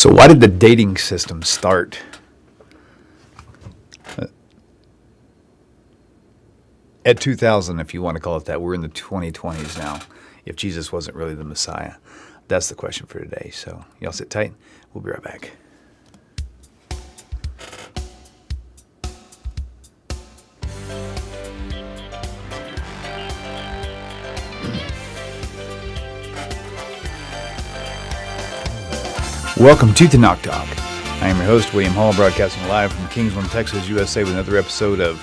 So why did the dating system start? At 2000, if you want to call it that. We're in the 2020s now, if Jesus wasn't really the Messiah. That's the question for today. So y'all sit tight. We'll be right back. Welcome to the Knock Talk. I am your host, William Hall, broadcasting live from Kingsland, Texas, USA, with another episode of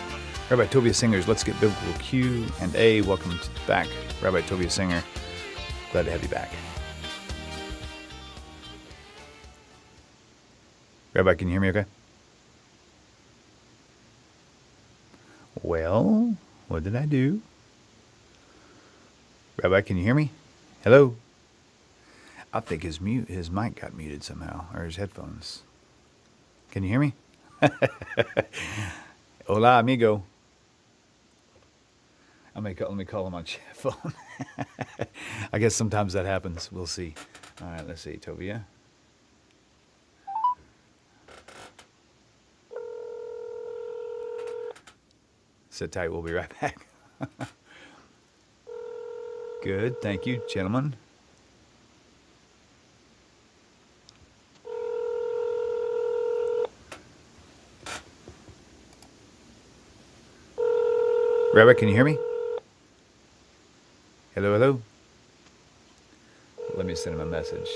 Rabbi Tovia Singer's Let's Get Biblical Q&A. Welcome back, Rabbi Tovia Singer. Glad to have you back. Rabbi, can you hear me okay? Well, what did I do? Rabbi, can you hear me? Hello? I think his mic got muted somehow, or his headphones. Can you hear me? Hola, amigo. Let me call him on chat phone. I guess sometimes that happens. We'll see. All right, let's see. Tovia. Sit tight. We'll be right back. Good. Thank you, gentlemen. Rabbi, can you hear me? Hello, hello. Let me send him a message.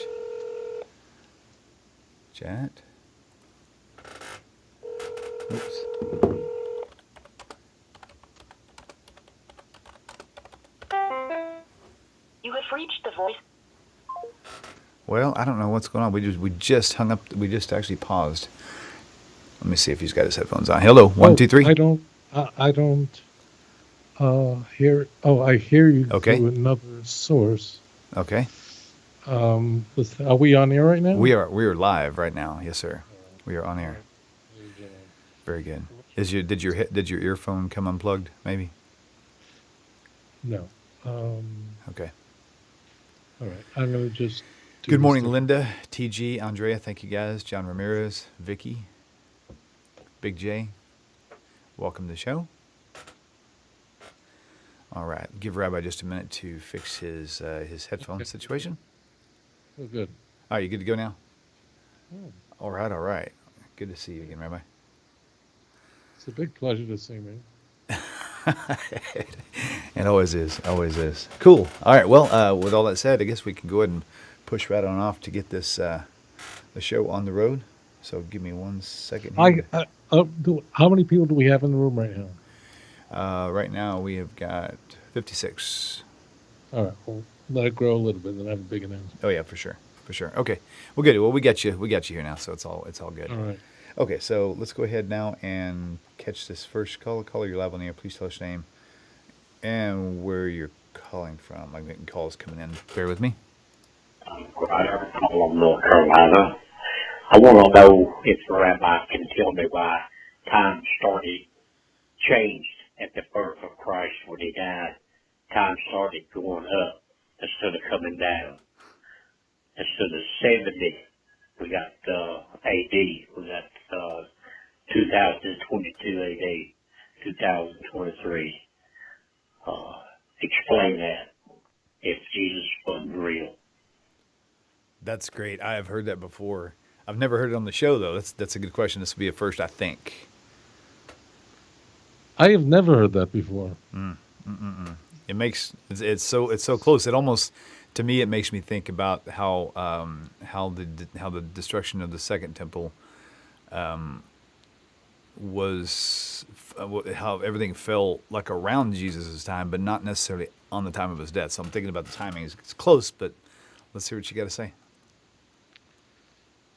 Chat. Oops. You have reached the voice. Well, I don't know what's going on. We just hung up. We just actually paused. Let me see if he's got his headphones on. Hello, 1, 2, 3. I don't hear. Oh, I hear you Okay. through another source. Okay. Are we on air right now? We are live right now. Yes, sir. We are on air. Very good. Did your earphone come unplugged? Maybe. No. Okay. All right. I'm gonna just. Good morning, Linda, TG, Andrea. Thank you guys. John Ramirez, Vicky, Big J. Welcome to the show. All right. Give Rabbi just a minute to fix his headphone situation. Oh, good. All right. You good to go now? Oh, All right. All right. Good to see you again, Rabbi. it's a big pleasure to see me. It always is. Always is. Cool. All right. Well, with all that said, I guess we can go ahead and push right on off to get this the show on the road. So give me 1 second here. How many people do we have in the room right now? Right now we have got 56. All right. Well, let it grow a little bit, and then have a big announcement. Oh yeah, for sure. Okay. Well, good. Well, we got you here now, so it's all good. All right. Okay, so let's go ahead now and catch this first caller. Caller, you're live on the air. Please tell us your name and where you're calling from. I'm getting calls coming in. Bear with me. Ryder, from North Carolina. I want to know if the rabbi can tell me why time changed at the birth of Christ when he died. Time started going up instead of coming down. Instead of 70, we got AD. We got 2022 AD, 2023. Explain that if Jesus wasn't real. That's great. I have heard that before. I've never heard it on the show, though. That's a good question. This will be a first, I think. I have never heard that before. It's so close. It almost, to me, it makes me think about how the destruction of the Second Temple was, how everything fell like around Jesus' time, but not necessarily on the time of his death. So I'm thinking about the timing. It's close, but let's hear what you got to say.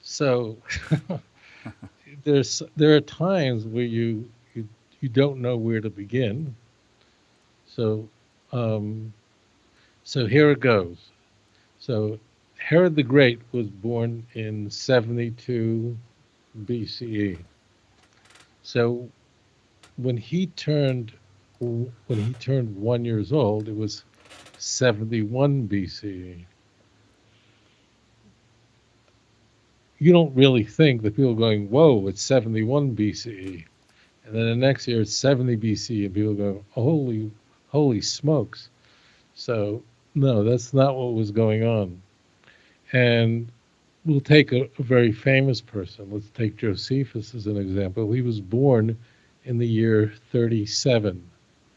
So there are times where you don't know where to begin. So here it goes. So Herod the Great was born in 72 BCE. So when he turned 1 year old, it was 71 BCE. you don't really think that people are going, whoa, it's 71 BCE. And then the next year it's 70 BCE, and people go, holy smokes. So, no, that's not what was going on. And we'll take a very famous person. Let's take Josephus as an example. He was born in the year 37,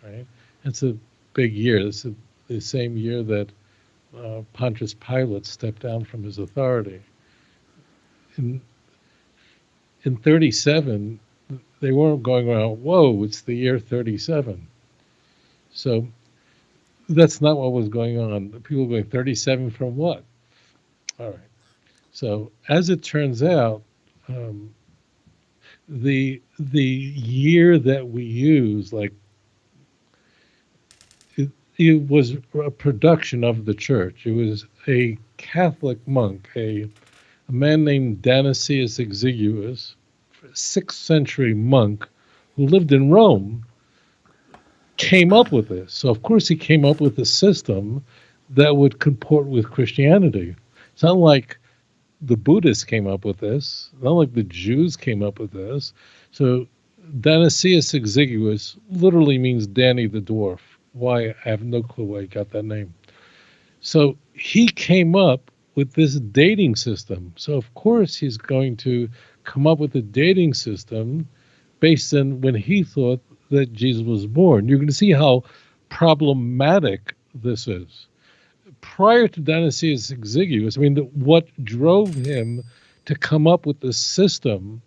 right? It's a big year. It's the same year that Pontius Pilate stepped down from his authority. In 37, they weren't going around, whoa, it's the year 37. So that's not what was going on. People were going, 37 from what? All right. So as it turns out, the year that we use, like, it was a production of the church. It was a Catholic monk, a man named Dionysius Exiguus, a 6th century monk who lived in Rome, came up with this. So of course he came up with a system that would comport with Christianity. It's not like the Buddhists came up with this, not like the Jews came up with this. So Dionysius Exiguus literally means Danny the dwarf. Why? I have no clue why he got that name. So he came up with this dating system. So of course he's going to come up with a dating system based on when he thought that Jesus was born. You're going to see how problematic this is. Prior to Dionysius Exiguus, I mean, what drove him to come up with this system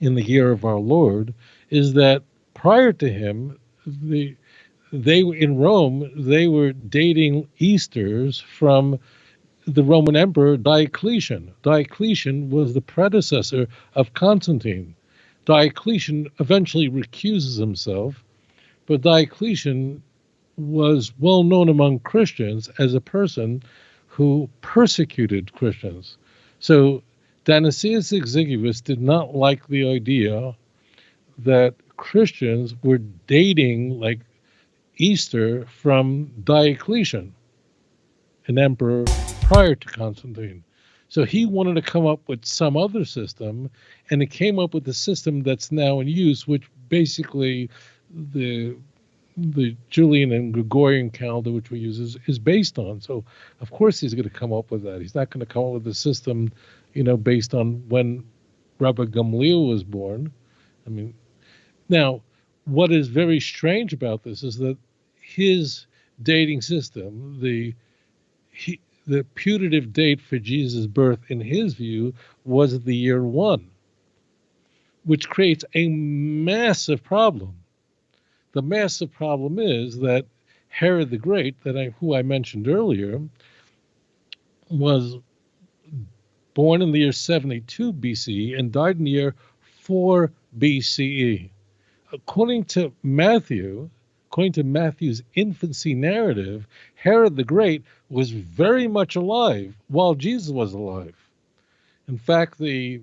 in the year of our Lord is that prior to him, they were in Rome, they were dating Easters from the Roman Emperor Diocletian. Diocletian was the predecessor of Constantine. Diocletian eventually recuses himself, but Diocletian was well known among Christians as a person who persecuted Christians. So Dionysius Exiguus did not like the idea that Christians were dating like Easter from Diocletian, an emperor prior to Constantine. So he wanted to come up with some other system, and he came up with the system that's now in use, which basically the Julian and Gregorian calendar, which we use, is based on. So of course he's going to come up with that. He's not going to come up with a system, based on when Rabbi Gamliel was born. I mean, now what is very strange about this is that his dating system, the putative date for Jesus' birth, in his view, was the year 1, which creates a massive problem. The massive problem is that Herod the Great, who I mentioned earlier, was born in the year 72 BCE and died in the year 4 BCE. According to Matthew's infancy narrative, Herod the Great was very much alive while Jesus was alive. In fact, the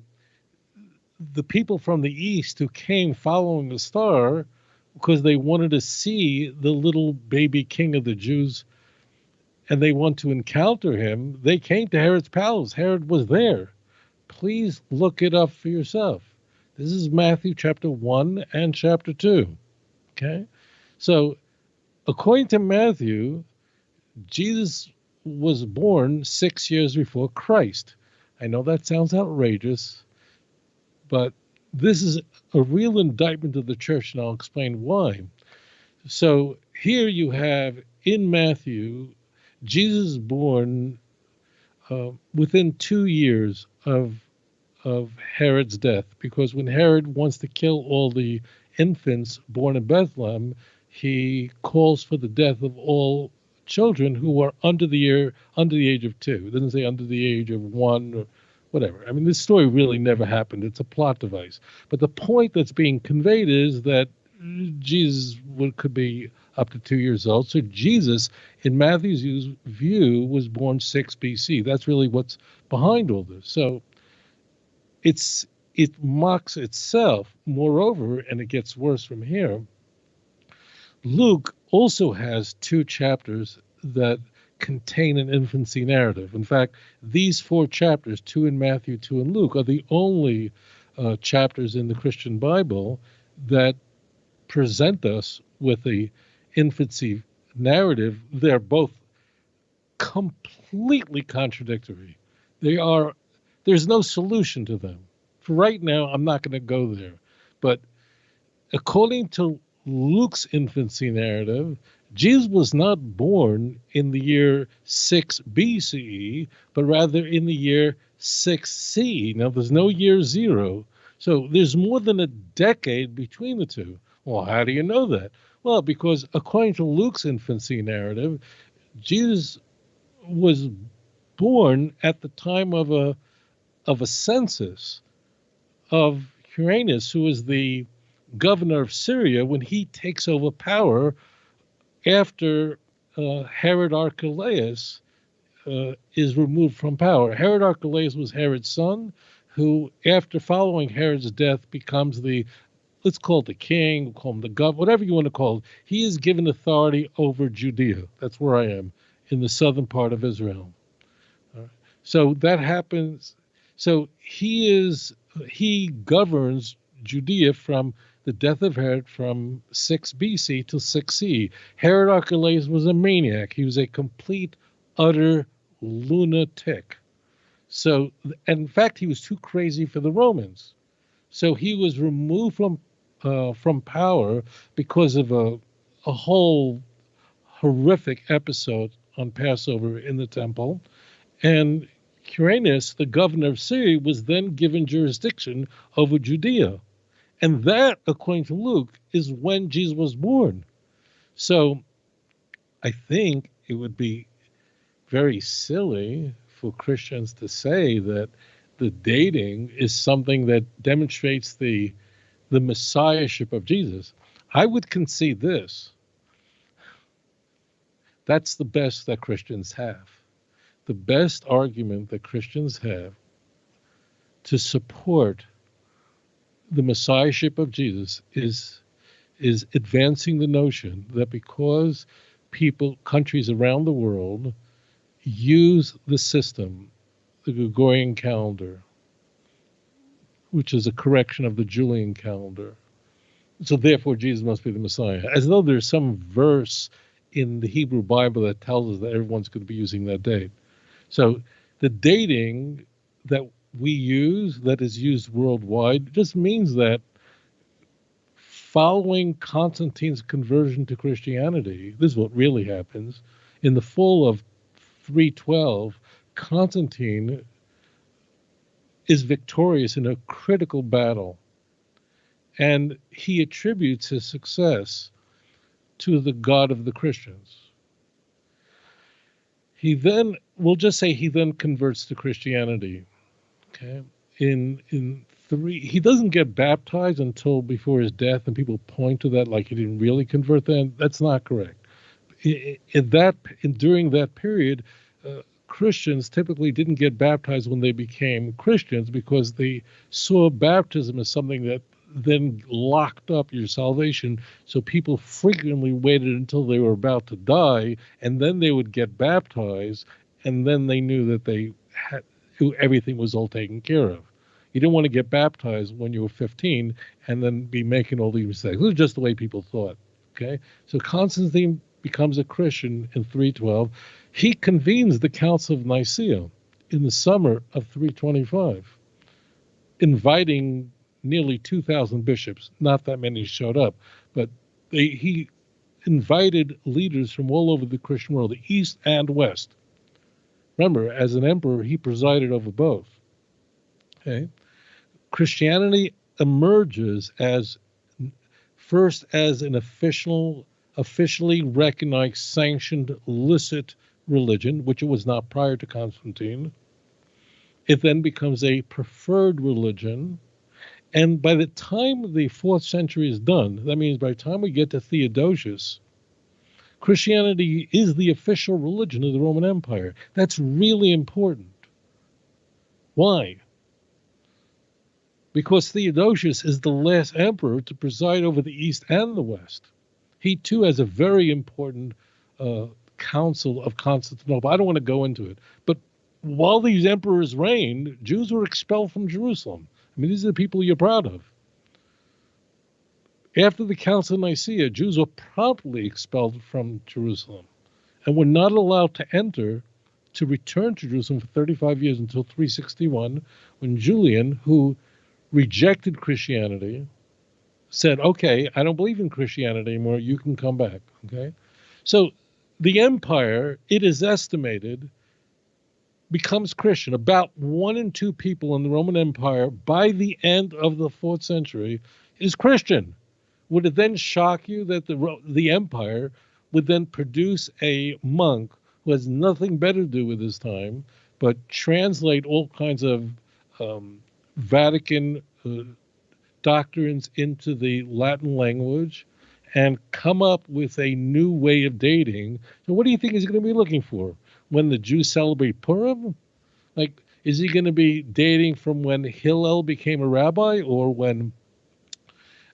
people from the east who came following the star because they wanted to see the little baby king of the Jews and they want to encounter him, they came to Herod's palace. Herod was there. Please look it up for yourself. This is Matthew chapter 1 and chapter 2. Okay? So, according to Matthew, Jesus was born 6 years before Christ. I know that sounds outrageous, but this is a real indictment of the church, and I'll explain why. So here you have in Matthew, Jesus born within 2 years of Herod's death, because when Herod wants to kill all the infants born in Bethlehem, he calls for the death of all children who are under the age of 2. It doesn't say under the age of 1 or whatever. I mean, this story really never happened. It's a plot device. But the point that's being conveyed is that Jesus could be up to 2 years old. So Jesus, in Matthew's view, was born 6 BC. That's really what's behind all this. So it mocks itself. Moreover, and it gets worse from here, Luke also has 2 chapters that contain an infancy narrative. In fact, these 4 chapters, 2 in Matthew, 2 in Luke, are the only chapters in the Christian Bible that present us with the infancy narrative. They're both completely contradictory. There's no solution to them. For right now, I'm not going to go there. But according to Luke's infancy narrative, Jesus was not born in the year 6 BCE, but rather in the year 6 CE. Now, there's no year 0. So there's more than a decade between the two. Well, how do you know that? Well, because according to Luke's infancy narrative, Jesus was born at the time of a census of Quirinius, who is the governor of Syria, when he takes over power after Herod Archelaus is removed from power. Herod Archelaus was Herod's son, who, after following Herod's death, becomes let's call it the king, we'll call him the governor, whatever you want to call it. He is given authority over Judea. That's where I am, in the southern part of Israel. So that happens. So he governs Judea from the death of Herod from 6 BC to 6 CE. Herod Archelaus was a maniac. He was a complete, utter lunatic. So, and in fact, he was too crazy for the Romans. So he was removed from power because of a whole horrific episode on Passover in the temple. And Quirinius, the governor of Syria, was then given jurisdiction over Judea. And that, according to Luke, is when Jesus was born. So I think it would be very silly for Christians to say that the dating is something that demonstrates the messiahship of Jesus. I would concede this. That's the best that Christians have. The best argument that Christians have to support the messiahship of Jesus is advancing the notion that because countries around the world use the system, the Gregorian calendar, which is a correction of the Julian calendar, so therefore Jesus must be the Messiah, as though there's some verse in the Hebrew Bible that tells us that everyone's going to be using that date. So the dating that we use, that is used worldwide, just means that following Constantine's conversion to Christianity, this is what really happens, in the fall of 312, Constantine is victorious in a critical battle, and he attributes his success to the God of the Christians. We'll just say he then converts to Christianity. Okay, he doesn't get baptized until before his death, and people point to that like he didn't really convert then. That's not correct. During that period, Christians typically didn't get baptized when they became Christians because they saw baptism as something that then locked up your salvation. So people frequently waited until they were about to die, and then they would get baptized, and then they knew that everything was all taken care of. You didn't want to get baptized when you were 15 and then be making all these mistakes. This is just the way people thought. Okay, so Constantine becomes a Christian in 312. He convenes the Council of Nicaea in the summer of 325, inviting nearly 2,000 bishops. Not that many showed up, but he invited leaders from all over the Christian world, the East and West. Remember, as an emperor, he presided over both. Okay, Christianity emerges first as an officially recognized, sanctioned, licit religion, which it was not prior to Constantine. It then becomes a preferred religion. And by the time the 4th century is done, that means by the time we get to Theodosius, Christianity is the official religion of the Roman Empire. That's really important. Why? Because Theodosius is the last emperor to preside over the East and the West. He too has a very important Council of Constantinople. I don't want to go into it, but while these emperors reigned, Jews were expelled from Jerusalem. I mean, these are the people you're proud of. After the Council of Nicaea, Jews were promptly expelled from Jerusalem and were not allowed to return to Jerusalem for 35 years until 361, when Julian, who rejected Christianity, said, okay, I don't believe in Christianity anymore, you can come back, okay? So the empire, it is estimated, becomes Christian. About 1 in 2 people in the Roman Empire by the end of the 4th century is Christian. Would it then shock you that the empire would then produce a monk who has nothing better to do with his time but translate all kinds of Vatican doctrines into the Latin language and come up with a new way of dating? So what do you think he's going to be looking for when the Jews celebrate Purim? Like, is he going to be dating from when Hillel became a rabbi, or when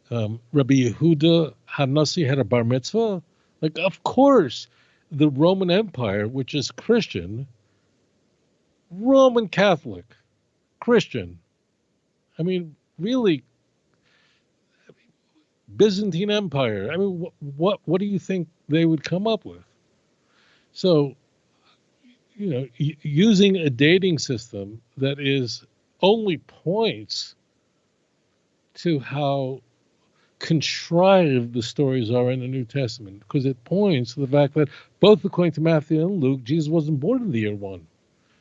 Rabbi Yehuda Hanassi had a bar mitzvah? Like, of course, the Roman Empire, which is Christian, Roman Catholic, Christian. I mean, really, Byzantine Empire. I mean, what do you think they would come up with? So, you know, using a dating system that is only points to how contrived the stories are in the New Testament, because it points to the fact that both according to Matthew and Luke, Jesus wasn't born in the year 1.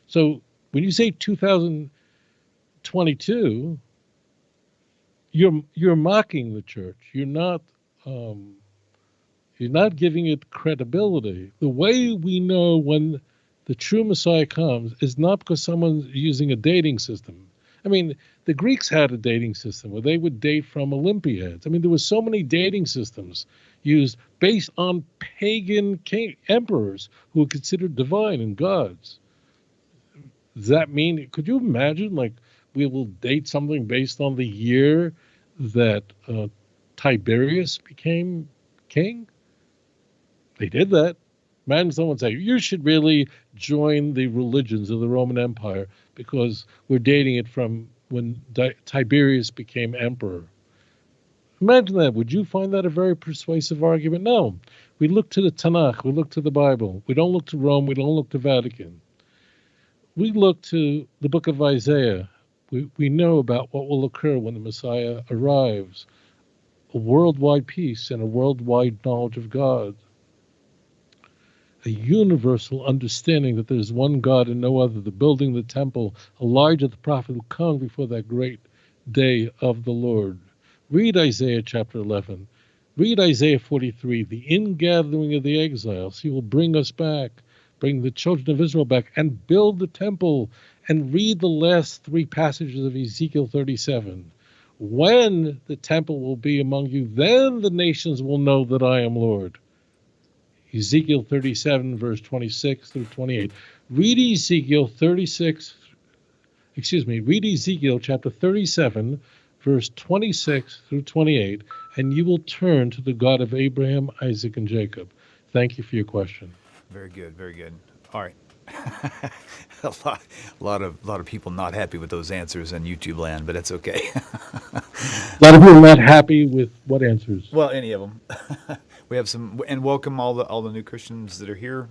So when you say 2022, you're mocking the church. You're not giving it credibility. The way we know when the true Messiah comes is not because someone's using a dating system. I mean, the Greeks had a dating system where they would date from Olympiads. I mean, there were so many dating systems used based on pagan emperors who were considered divine and gods. Does that mean, could you imagine, like, we will date something based on the year that Tiberius became king? They did that. Imagine someone say, you should really join the religions of the Roman Empire because we're dating it from when Tiberius became emperor. Imagine that. Would you find that a very persuasive argument? No. We look to the Tanakh. We look to the Bible. We don't look to Rome. We don't look to Vatican. We look to the book of Isaiah. We know about what will occur when the Messiah arrives. A worldwide peace and a worldwide knowledge of God. A universal understanding that there is one God and no other, the building of the temple, Elijah the prophet will come before that great day of the Lord. Read Isaiah chapter 11. Read Isaiah 43, the ingathering of the exiles. He will bring us back, bring the children of Israel back, and build the temple. And read the last 3 passages of Ezekiel 37. When the temple will be among you, then the nations will know that I am Lord. Ezekiel 37, verse 26 through 28. Read Ezekiel chapter 37, verse 26 through 28, and you will turn to the God of Abraham, Isaac, and Jacob. Thank you for your question. Very good, very good. All right. a lot of people not happy with those answers in YouTube land, but that's okay. A lot of people not happy with what answers? Well, any of them. We have some, and welcome all the new Christians that are here,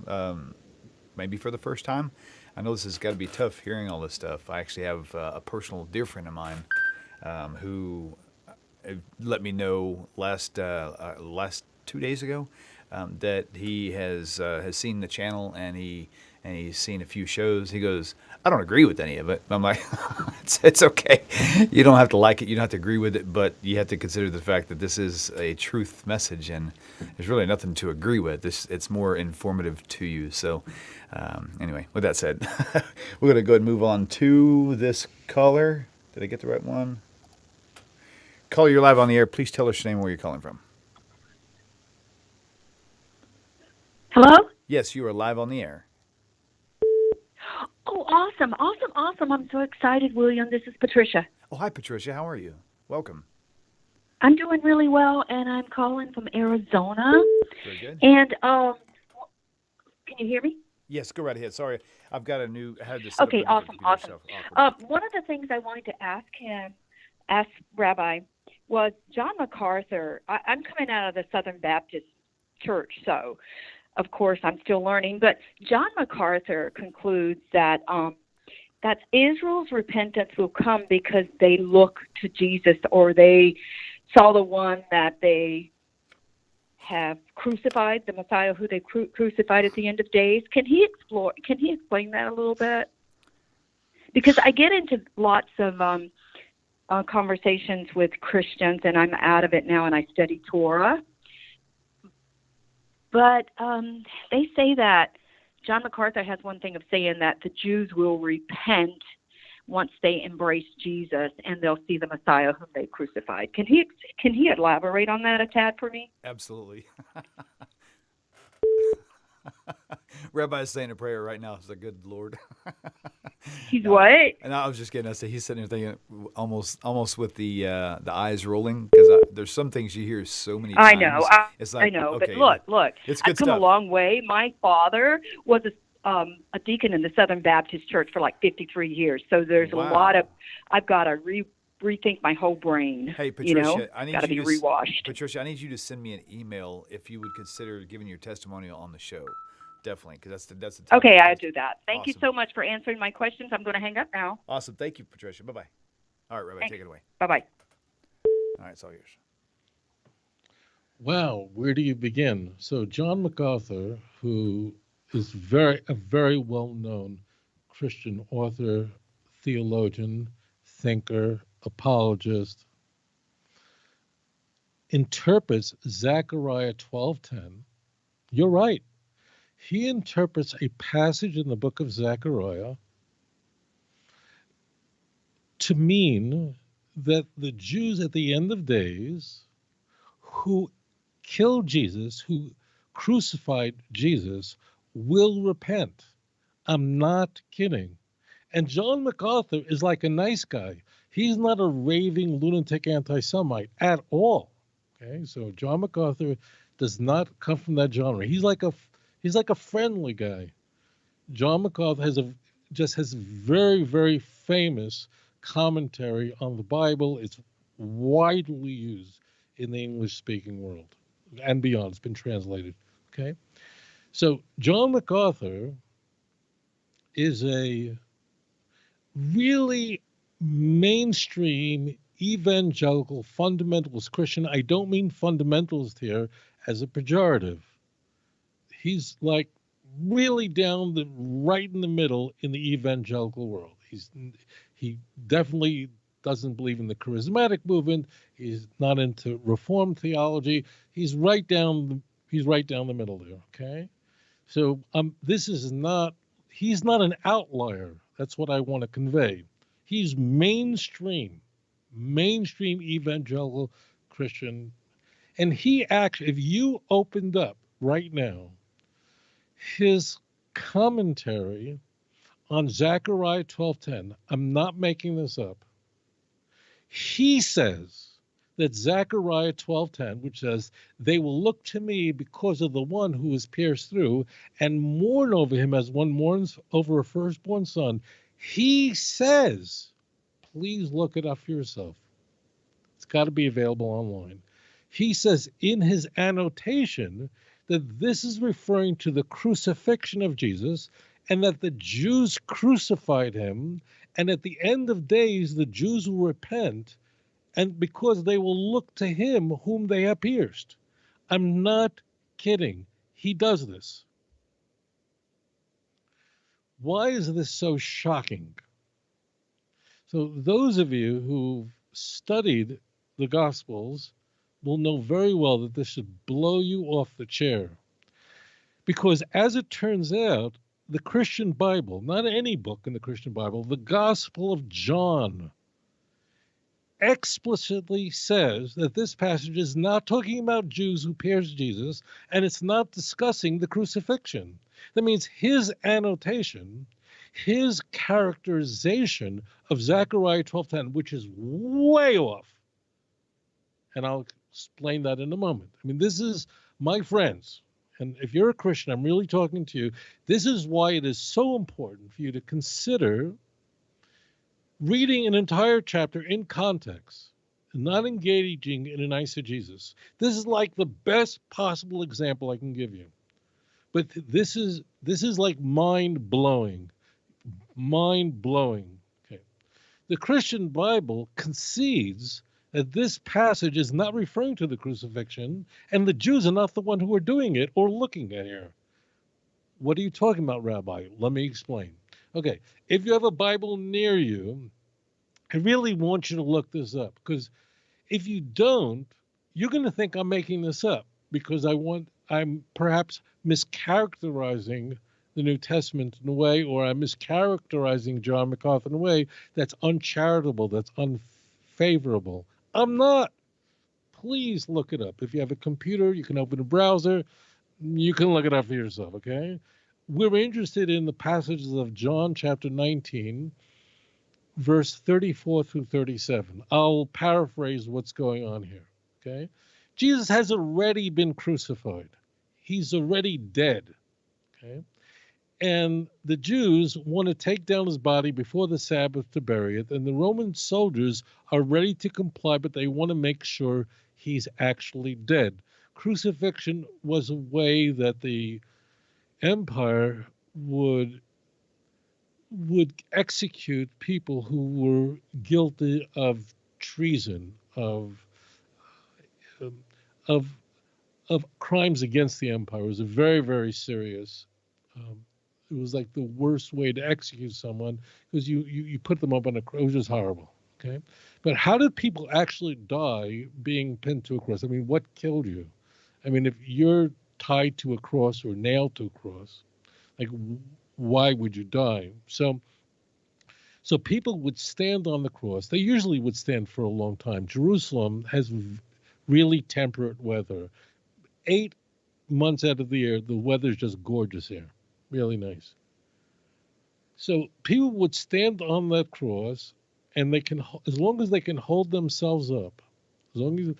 maybe for the first time. I know this has got to be tough hearing all this stuff. I actually have a personal dear friend of mine who let me know last 2 days ago that he has seen the channel and he's seen a few shows. He goes, I don't agree with any of it. I'm like, it's okay. You don't have to like it. You don't have to agree with it, but you have to consider the fact that this is a truth message, and there's really nothing to agree with. It's more informative to you. So anyway, with that said, we're going to go ahead and move on to this caller. Did I get the right one? Caller, you're live on the air. Please tell us your name and where you're calling from. Hello? Yes, you are live on the air. Oh, awesome. I'm so excited, William. This is Patricia. Oh, hi, Patricia. How are you? Welcome. I'm doing really well, and I'm calling from Arizona. Very good. And, Can you hear me? Yes, go right ahead. Sorry, I've got I had to set Okay, up a awesome, computer awesome. stuff. Awkward. One of the things I wanted to ask Rabbi, was John MacArthur. I'm coming out of the Southern Baptist Church, so of course I'm still learning. But John MacArthur concludes that that Israel's repentance will come because they look to Jesus, or they saw the one that they have crucified, the Messiah who they crucified at the end of days. Can he explain that a little bit? Because I get into lots of conversations with Christians, and I'm out of it now, and I study Torah. But they say that John MacArthur has one thing of saying that the Jews will repent once they embrace Jesus, and they'll see the Messiah whom they crucified. Can he elaborate on that a tad for me? Absolutely. Rabbi's saying a prayer right now. It's a good Lord. He's what? And I was just kidding. I said he's sitting there thinking almost with the eyes rolling, because there's some things you hear so many times. I know. It's like, I know. okay, But look. it's good I've come stuff. a long way. My father was a deacon in the Southern Baptist Church for like 53 years. So there's a lot of. I've got to rethink my whole brain. Hey, Patricia, you know? I need got to be you rewashed. Patricia, I need you to send me an email if you would consider giving your testimonial on the show. Definitely, because that's the Okay, I'll do that. Thank you Awesome. so much for answering my questions. I'm going to hang up now. Awesome. Thank you, Patricia. Bye-bye. All right, Rabbi, Thanks. take it away. Bye-bye. All right, it's all yours. Wow, where do you begin? So John MacArthur, who is a very well-known Christian author, theologian, thinker, apologist, interprets Zechariah 12:10. You're right. He interprets a passage in the book of Zechariah to mean that the Jews at the end of days who killed Jesus, who crucified Jesus, will repent. I'm not kidding. And John MacArthur is like a nice guy. He's not a raving lunatic anti-Semite at all. Okay, so John MacArthur does not come from that genre. He's like a friendly guy. John MacArthur has very, very famous commentary on the Bible. It's widely used in the English-speaking world and beyond. It's been translated. Okay, so John MacArthur is a really mainstream evangelical fundamentalist Christian. I don't mean fundamentalist here as a pejorative. He's like really right in the middle in the evangelical world. He definitely doesn't believe in the charismatic movement. He's not into Reformed theology. He's right down the middle there. Okay, so he's not an outlier. That's what I want to convey. He's mainstream evangelical Christian, and he actually, if you opened up right now his commentary on Zechariah 12:10, I'm not making this up. He says that Zechariah 12:10, which says, "They will look to me because of the one who is pierced through, and mourn over him as one mourns over a firstborn son." He says, please look it up for yourself. It's got to be available online. He says in his annotation that this is referring to the crucifixion of Jesus, and that the Jews crucified him, and at the end of days the Jews will repent, and because they will look to him whom they have pierced. I'm not kidding. He does this. Why is this so shocking? So those of you who've studied the Gospels will know very well that this should blow you off the chair. Because as it turns out, the Christian Bible, not any book in the Christian Bible, the Gospel of John explicitly says that this passage is not talking about Jews who pierced Jesus, and it's not discussing the crucifixion. That means his annotation, his characterization of Zechariah 12:10, which is way off, and I'll explain that in a moment. I mean, this is, my friends, and if you're a Christian, I'm really talking to you, this is why it is so important for you to consider reading an entire chapter in context, not engaging in an eisegesis. This is like the best possible example I can give you. But this is like mind-blowing. Mind-blowing. Okay. The Christian Bible concedes that this passage is not referring to the crucifixion, and the Jews are not the one who are doing it or looking at here. What are you talking about, Rabbi? Let me explain. Okay, if you have a Bible near you, I really want you to look this up, because if you don't, you're going to think I'm making this up, because I'm perhaps mischaracterizing the New Testament in a way, or I'm mischaracterizing John MacArthur in a way that's uncharitable, that's unfavorable. I'm not. Please look it up. If you have a computer, you can open a browser. You can look it up for yourself, okay? We're interested in the passages of John chapter 19, verse 34 through 37. I'll paraphrase what's going on here, okay? Jesus has already been crucified. He's already dead, okay? And the Jews want to take down his body before the Sabbath to bury it, and the Roman soldiers are ready to comply, but they want to make sure he's actually dead. Crucifixion was a way that the empire would execute people who were guilty of treason, of crimes against the empire. It was a very, very serious. It was like the worst way to execute someone, because you put them up on a cross. It was just horrible. Okay, but how did people actually die being pinned to a cross? I mean, what killed you? I mean, if you're tied to a cross or nailed to a cross, like, why would you die? So people would stand on the cross. They usually would stand for a long time. Jerusalem has really temperate weather. 8 months out of the year, the weather's just gorgeous here. Really nice. So people would stand on that cross, and they can, as long as they can hold themselves up, as long as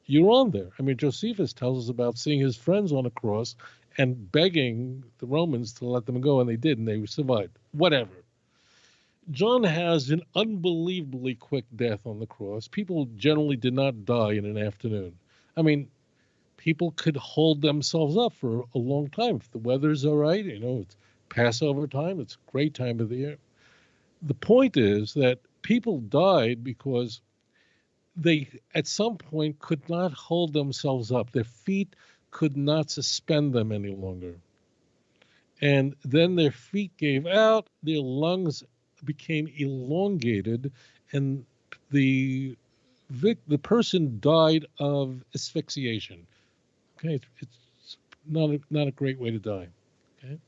you're on there. I mean, Josephus tells us about seeing his friends on a cross and begging the Romans to let them go, and they did, and they survived. Whatever. John has an unbelievably quick death on the cross. People generally did not die in an afternoon. I mean, people could hold themselves up for a long time. If the weather's all right, it's Passover time, it's a great time of the year. The point is that people died because they, at some point, could not hold themselves up. Their feet could not suspend them any longer. And then their feet gave out, their lungs became elongated, and the person died of asphyxiation. Okay, it's not a great way to die. Okay.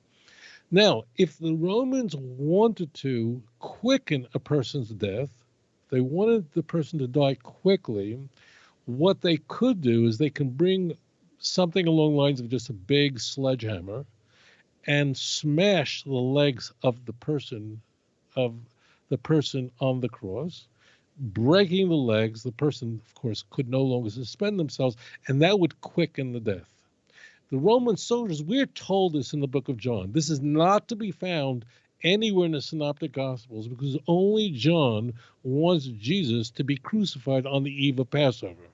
Now, if the Romans wanted to quicken a person's death, they wanted the person to die quickly, what they could do is they can bring something along the lines of just a big sledgehammer and smash the legs of the person on the cross, breaking the legs. The person, of course, could no longer suspend themselves, and that would quicken the death. The Roman soldiers, we're told this in the book of John. This is not to be found anywhere in the Synoptic Gospels, because only John wants Jesus to be crucified on the eve of Passover.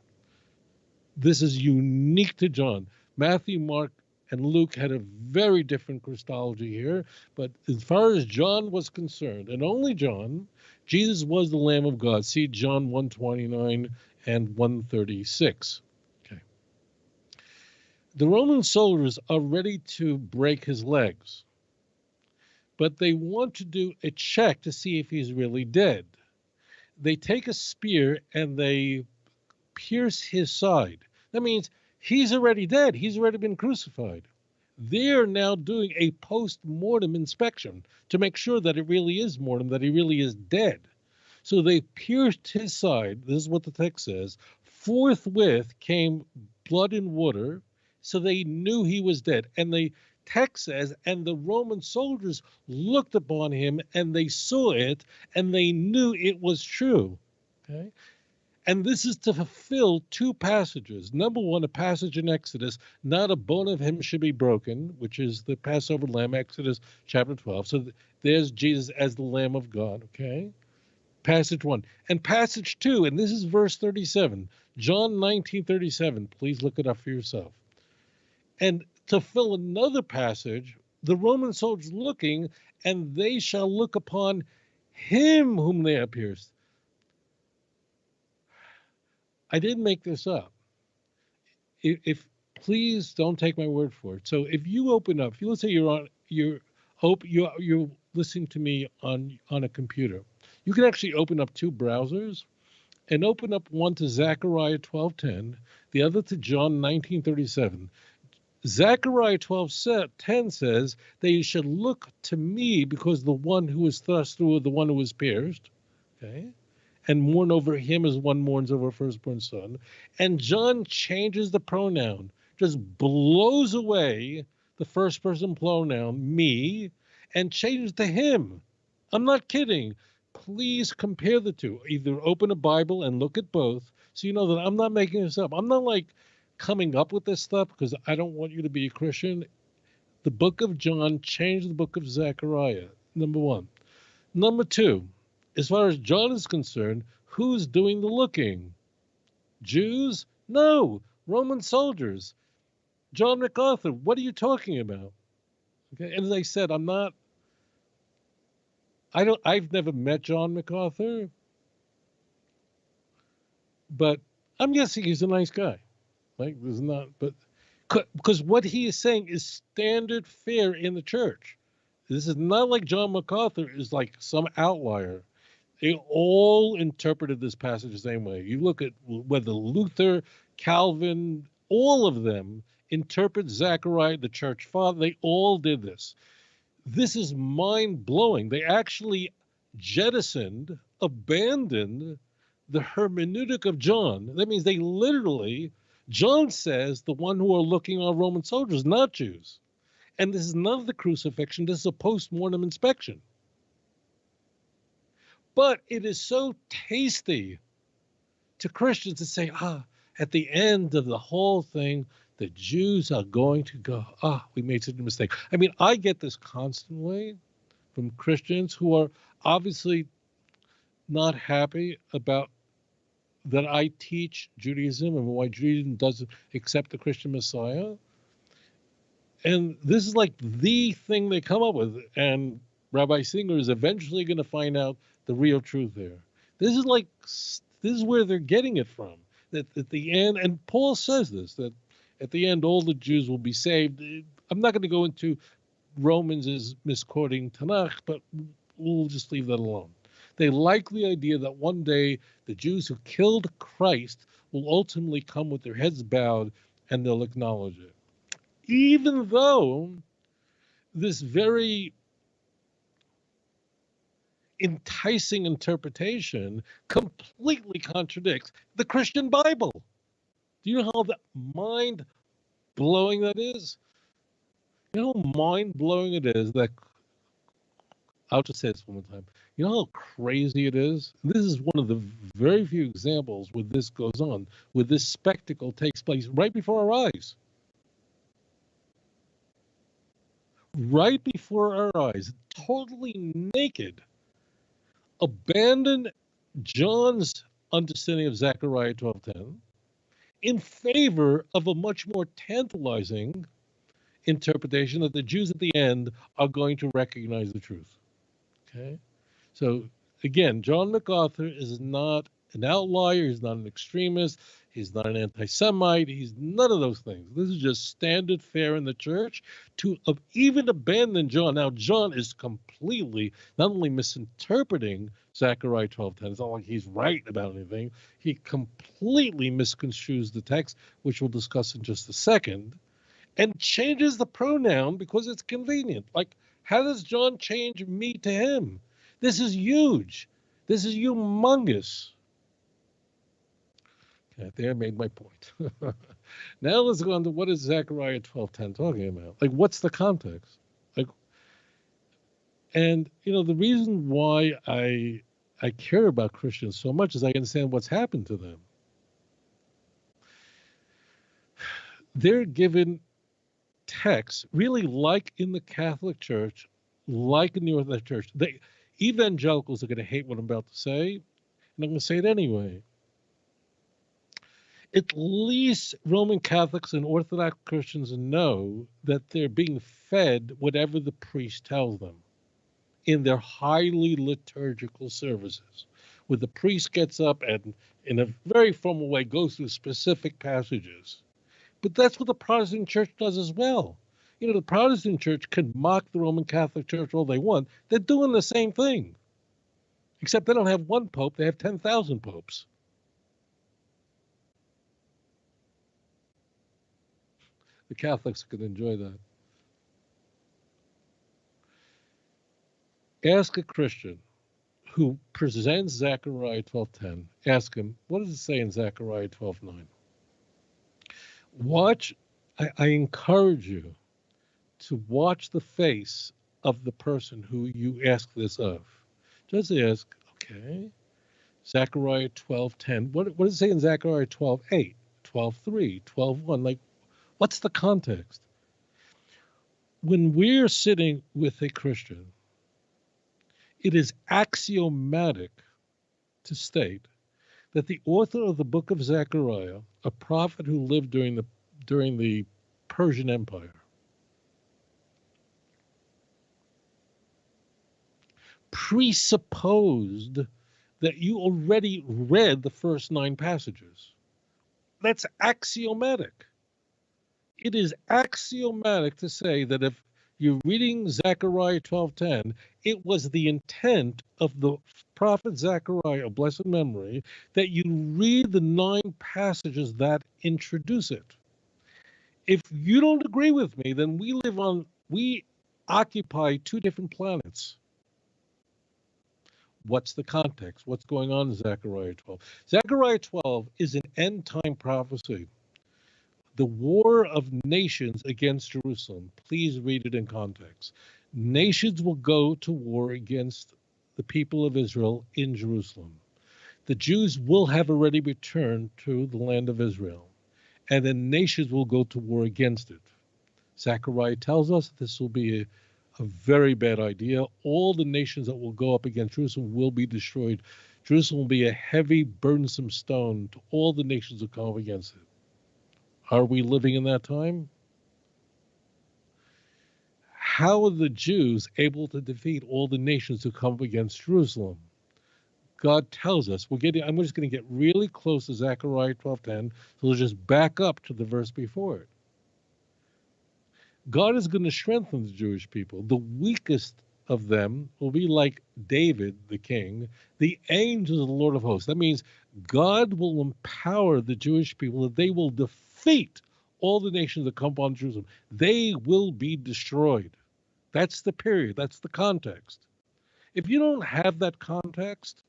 This is unique to John. Matthew, Mark, and Luke had a very different Christology here, but as far as John was concerned, and only John, Jesus was the Lamb of God. See John 1:29 and 1:36. Okay. The Roman soldiers are ready to break his legs, but they want to do a check to see if he's really dead. They take a spear and they pierce his side. That means he's already dead. He's already been crucified. They're now doing a post-mortem inspection to make sure that it really is mortem, that he really is dead. So they pierced his side. This is what the text says. Forthwith came blood and water, so they knew he was dead. And the text says, and the Roman soldiers looked upon him, and they saw it, and they knew it was true. Okay? And this is to fulfill two passages. Number one, a passage in Exodus, not a bone of him should be broken, which is the Passover lamb, Exodus chapter 12. So there's Jesus as the Lamb of God, okay? Passage one. And passage two, and this is verse 37, John 19:37. Please look it up for yourself. And to fill another passage, the Roman soldiers looking, and they shall look upon him whom they have pierced. I didn't make this up. If please don't take my word for it. So if you open up, if you let's say you're listening to me on a computer, you can actually open up two browsers and open up one to Zechariah 12:10, the other to John 19:37. Zechariah 12:10 says that you should look to me because the one who was thrust through the one who was pierced, okay, and mourn over him as one mourns over a firstborn son. And John changes the pronoun, just blows away the first person pronoun, me, and changes to him. I'm not kidding. Please compare the two. Either open a Bible and look at both so you know that I'm not making this up. I'm not like coming up with this stuff because I don't want you to be a Christian. The book of John changed the book of Zechariah, number one. Number two, as far as John is concerned, who's doing the looking? Jews? No, Roman soldiers. John MacArthur, what are you talking about? Okay, and as I said, I've never met John MacArthur, but I'm guessing he's a nice guy. Like, there's not, but because what he is saying is standard fare in the church. This is not like John MacArthur is like some outlier. They all interpreted this passage the same way. You look at whether Luther, Calvin, all of them interpret Zechariah, the church father. They all did this. This is mind-blowing. They actually abandoned the hermeneutic of John. That means they literally, John says the one who are looking are Roman soldiers, not Jews. And this is not the crucifixion. This is a post-mortem inspection. But it is so tasty to Christians to say, at the end of the whole thing, the Jews are going to go, we made such a mistake. I mean, I get this constantly from Christians who are obviously not happy about that I teach Judaism and why Judaism doesn't accept the Christian Messiah. And this is like the thing they come up with. And Rabbi Singer is eventually going to find out the real truth there. This is where they're getting it from. That at the end, and Paul says this, that at the end all the Jews will be saved. I'm not going to go into Romans is misquoting Tanakh, but we'll just leave that alone. They like the idea that one day the Jews who killed Christ will ultimately come with their heads bowed and they'll acknowledge it. Even though this very enticing interpretation completely contradicts the Christian Bible. Do you know how mind-blowing that is? You know how mind-blowing it is that, I'll just say this one more time. You know how crazy it is? This is one of the very few examples where this goes on, where this spectacle takes place right before our eyes. Right before our eyes, totally naked. Abandon John's understanding of Zechariah 12:10 in favor of a much more tantalizing interpretation that the Jews at the end are going to recognize the truth. Okay? So, again, John MacArthur is not an outlier. He's not an extremist. He's not an anti-Semite. He's none of those things. This is just standard fare in the church to even abandon John. Now, John is completely not only misinterpreting Zechariah 12:10. It's not like he's right about anything. He completely misconstrues the text, which we'll discuss in just a second, and changes the pronoun because it's convenient. Like, how does John change me to him? This is huge. This is humongous. Okay, there I made my point. Now let's go on to what is Zechariah 12:10 talking about? Like, what's the context? Like, and the reason why I I care about Christians so much as I understand what's happened to them. They're given texts, really like in the Catholic Church, like in the Orthodox Church. Evangelicals are going to hate what I'm about to say, and I'm going to say it anyway. At least Roman Catholics and Orthodox Christians know that they're being fed whatever the priest tells them in their highly liturgical services, where the priest gets up and, in a very formal way, goes through specific passages. But that's what the Protestant Church does as well. You know, the Protestant Church can mock the Roman Catholic Church all they want. They're doing the same thing, except they don't have one pope, they have 10,000 popes. The Catholics can enjoy that. Ask a Christian who presents Zechariah 12:10, ask him, what does it say in Zechariah 12:9? I encourage you to watch the face of the person who you ask this of. Just ask, okay, Zechariah 12:10, what does it say in Zechariah 12:8, 12:3, 12:1? Like, what's the context? When we're sitting with a Christian, it is axiomatic to state that the author of the book of Zechariah, a prophet who lived during the Persian Empire, presupposed that you already read the first 9 passages. That's axiomatic. It is axiomatic to say that if you're reading Zechariah 12:10, it was the intent of the prophet Zechariah of blessed memory that you read the 9 passages that introduce it. If you don't agree with me, then we occupy 2 different planets. What's the context? What's going on in Zechariah 12? Zechariah 12 is an end-time prophecy. The war of nations against Jerusalem. Please read it in context. Nations will go to war against the people of Israel in Jerusalem. The Jews will have already returned to the land of Israel, and then nations will go to war against it. Zechariah tells us this will be a very bad idea. All the nations that will go up against Jerusalem will be destroyed. Jerusalem will be a heavy, burdensome stone to all the nations that come up against it. Are we living in that time? How are the Jews able to defeat all the nations who come up against Jerusalem? God tells us, I'm just going to get really close to Zechariah 12:10, so let's just back up to the verse before it. God is going to strengthen the Jewish people. The weakest of them will be like David, the king, the angels of the Lord of hosts. That means God will empower the Jewish people that they will defeat all the nations that come upon Jerusalem. They will be destroyed. That's the period. That's the context. If you don't have that context,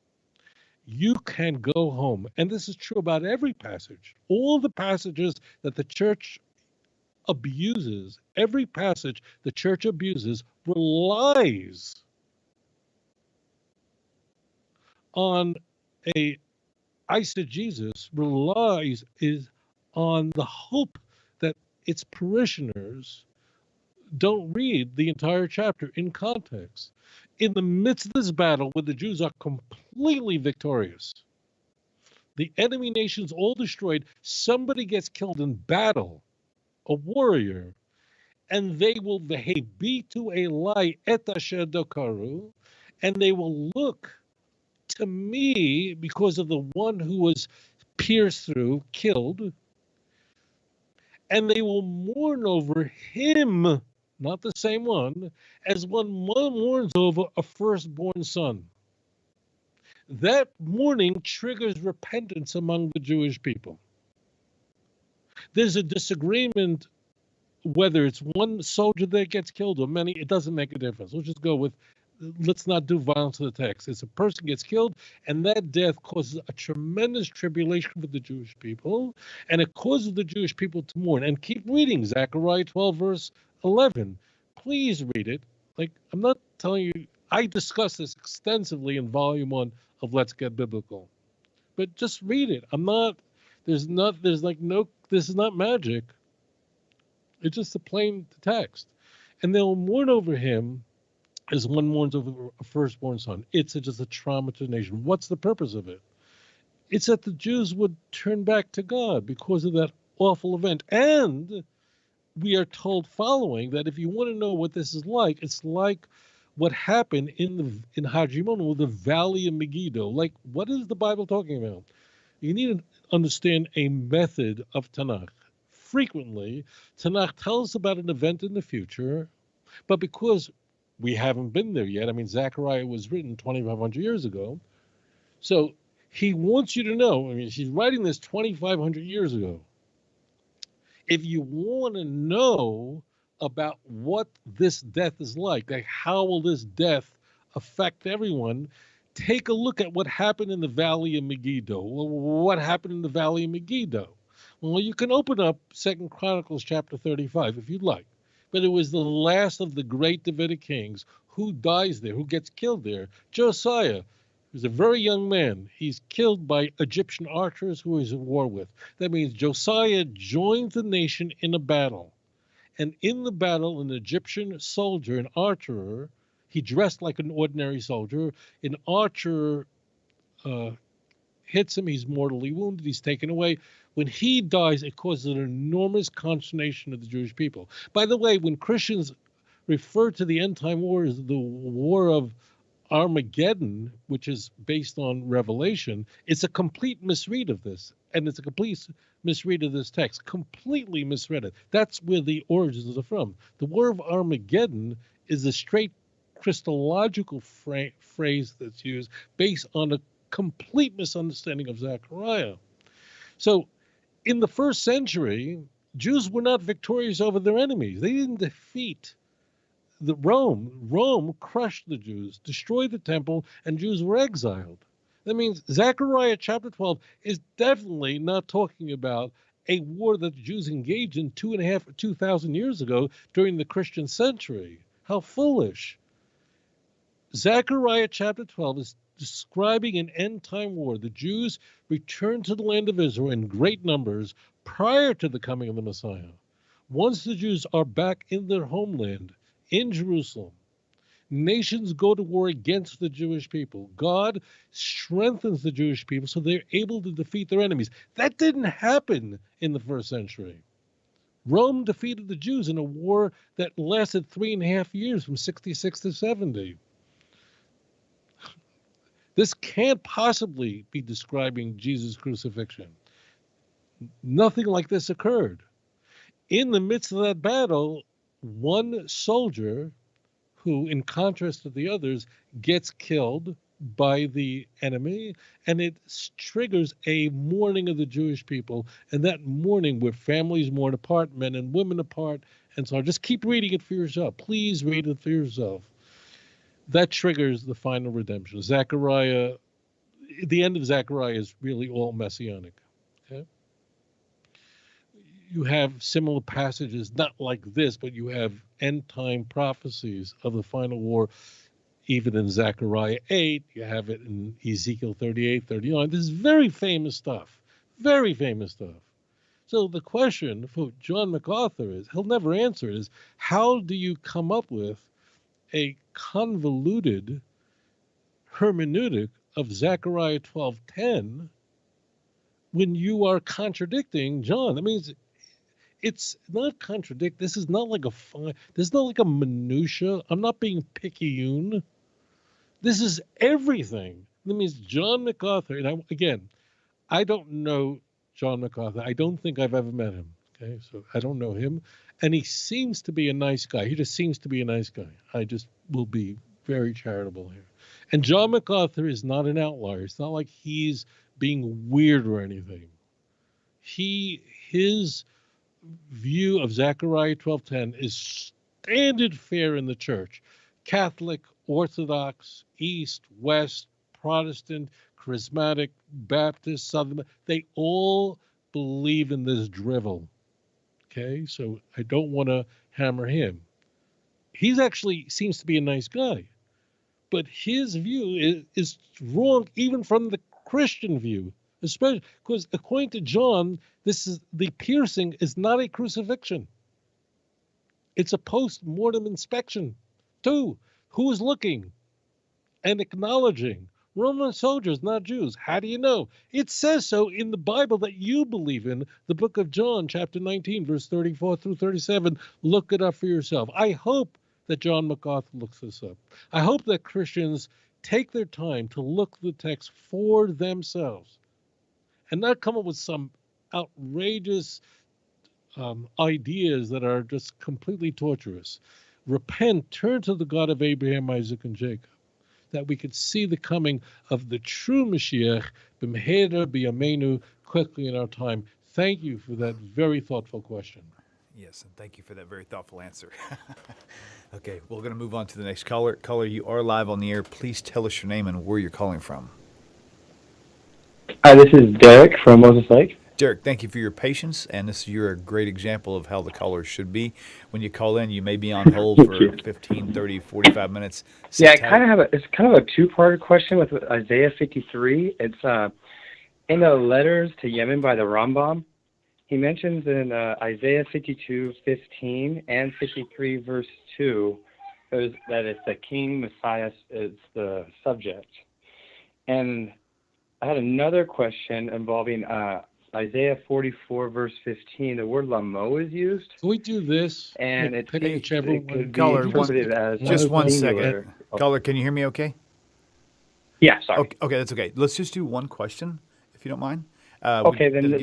you can go home. And this is true about every passage. All the passages that the church abuses, every passage the church abuses relies on eisegesis, is on the hope that its parishioners don't read the entire chapter in context. In the midst of this battle, where the Jews are completely victorious, the enemy nations all destroyed, somebody gets killed in battle, a warrior, and they will behave to a lie et asher dokaru, and they will look to me because of the one who was pierced through, killed, and they will mourn over him, not the same one, as one mourns over a firstborn son. That mourning triggers repentance among the Jewish people. There's a disagreement whether it's one soldier that gets killed or many. It doesn't make a difference. Let's not do violence to the text. It's a person gets killed, and that death causes a tremendous tribulation for the Jewish people, and it causes the Jewish people to mourn. And keep reading Zechariah 12, verse 11. Please read it. Like, I'm not telling you, I discuss this extensively in volume 1 of Let's Get Biblical. But just read it. This is not magic. It's just a plain text. And they'll mourn over him as one mourns over a firstborn son. It's just a trauma to the nation. What's the purpose of it? It's that the Jews would turn back to God because of that awful event. And we are told following that if you want to know what this is like, it's like what happened in Hajimon, the valley of Megiddo. Like, what is the Bible talking about? You need to understand a method of Tanakh. Frequently, Tanakh tells us about an event in the future, but because we haven't been there yet, I mean, Zechariah was written 2,500 years ago, so he wants you to know, I mean, he's writing this 2,500 years ago. If you want to know about what this death is like how will this death affect everyone, take a look at what happened in the Valley of Megiddo. Well, what happened in the Valley of Megiddo? Well, you can open up 2 Chronicles chapter 35 if you'd like. But it was the last of the great Davidic kings. Who dies there? Who gets killed there? Josiah. He was a very young man. He's killed by Egyptian archers who he's at war with. That means Josiah joins the nation in a battle. And in the battle, an Egyptian soldier, an archer, he dressed like an ordinary soldier. An archer hits him. He's mortally wounded. He's taken away. When he dies, it causes an enormous consternation of the Jewish people. By the way, when Christians refer to the end-time war as the war of Armageddon, which is based on Revelation, it's a complete misread of this. And it's a complete misread of this text, completely misread it. That's where the origins are from. The war of Armageddon is a straight Christological phrase that's used based on a complete misunderstanding of Zechariah. So in the first century, Jews were not victorious over their enemies. They didn't defeat Rome. Rome crushed the Jews, destroyed the temple, and Jews were exiled. That means Zechariah chapter 12 is definitely not talking about a war that the Jews engaged in 2,000 years ago during the Christian century. How foolish. Zechariah chapter 12 is describing an end-time war. The Jews returned to the land of Israel in great numbers prior to the coming of the Messiah. Once the Jews are back in their homeland, in Jerusalem, nations go to war against the Jewish people. God strengthens the Jewish people so they're able to defeat their enemies. That didn't happen in the first century. Rome defeated the Jews in a war that lasted 3.5 years, from 66 to 70. This can't possibly be describing Jesus' crucifixion. Nothing like this occurred. In the midst of that battle, one soldier, who, in contrast to the others, gets killed by the enemy, and it triggers a mourning of the Jewish people, and that mourning where families mourn apart, men and women apart, and so on. Just keep reading it for yourself. Please read it for yourself. That triggers the final redemption. Zechariah, the end of Zechariah is really all messianic. Okay? You have similar passages, not like this, but you have end-time prophecies of the final war, even in Zechariah 8. You have it in Ezekiel 38, 39. This is very famous stuff, very famous stuff. So the question for John MacArthur is, he'll never answer it, is how do you come up with a convoluted hermeneutic of Zechariah 12:10 when you are contradicting John? That means it's not contradict. This is not like a minutia. I'm not being picayune. This is everything. That means John MacArthur, and I don't know John MacArthur. I don't think I've ever met him. Okay, so I don't know him. And he seems to be a nice guy. He just seems to be a nice guy. I just will be very charitable here. And John MacArthur is not an outlier. It's not like he's being weird or anything. His view of Zechariah 12:10 is standard fare in the church. Catholic, Orthodox, East, West, Protestant, Charismatic, Baptist, Southern, they all believe in this drivel. Okay, so I don't want to hammer him. He's actually seems to be a nice guy. But his view is wrong even from the Christian view, especially because according to John, the piercing is not a crucifixion. It's a post-mortem inspection. 2, who's looking and acknowledging? Roman soldiers, not Jews. How do you know? It says so in the Bible that you believe in, the book of John, chapter 19, verse 34 through 37. Look it up for yourself. I hope that John MacArthur looks this up. I hope that Christians take their time to look the text for themselves and not come up with some outrageous ideas that are just completely torturous. Repent, turn to the God of Abraham, Isaac, and Jacob, that we could see the coming of the true Mashiach, b'mehera b'yameinu, quickly in our time. Thank you for that very thoughtful question. Yes, and thank you for that very thoughtful answer. Okay, we're going to move on to the next caller. Caller, you are live on the air. Please tell us your name and where you're calling from. Hi, this is Derek from Moses Lake. Derek, thank you for your patience, and you're a great example of how the callers should be. When you call in, you may be on hold for 15, 30, 45 minutes. Yeah, it's kind of a two-part question with Isaiah 53. It's in the letters to Yemen by the Rambam. He mentions in Isaiah 52:15 and 53 verse 2 that it's the King Messiah is the subject. And I had another question involving Isaiah 44 verse 15. The word lamo is used. Can we do this? And it could be Caller, interpreted as just one singular. second. Caller, can you hear me okay? Yeah, sorry. Okay, that's okay. Let's just do one question, if you don't mind.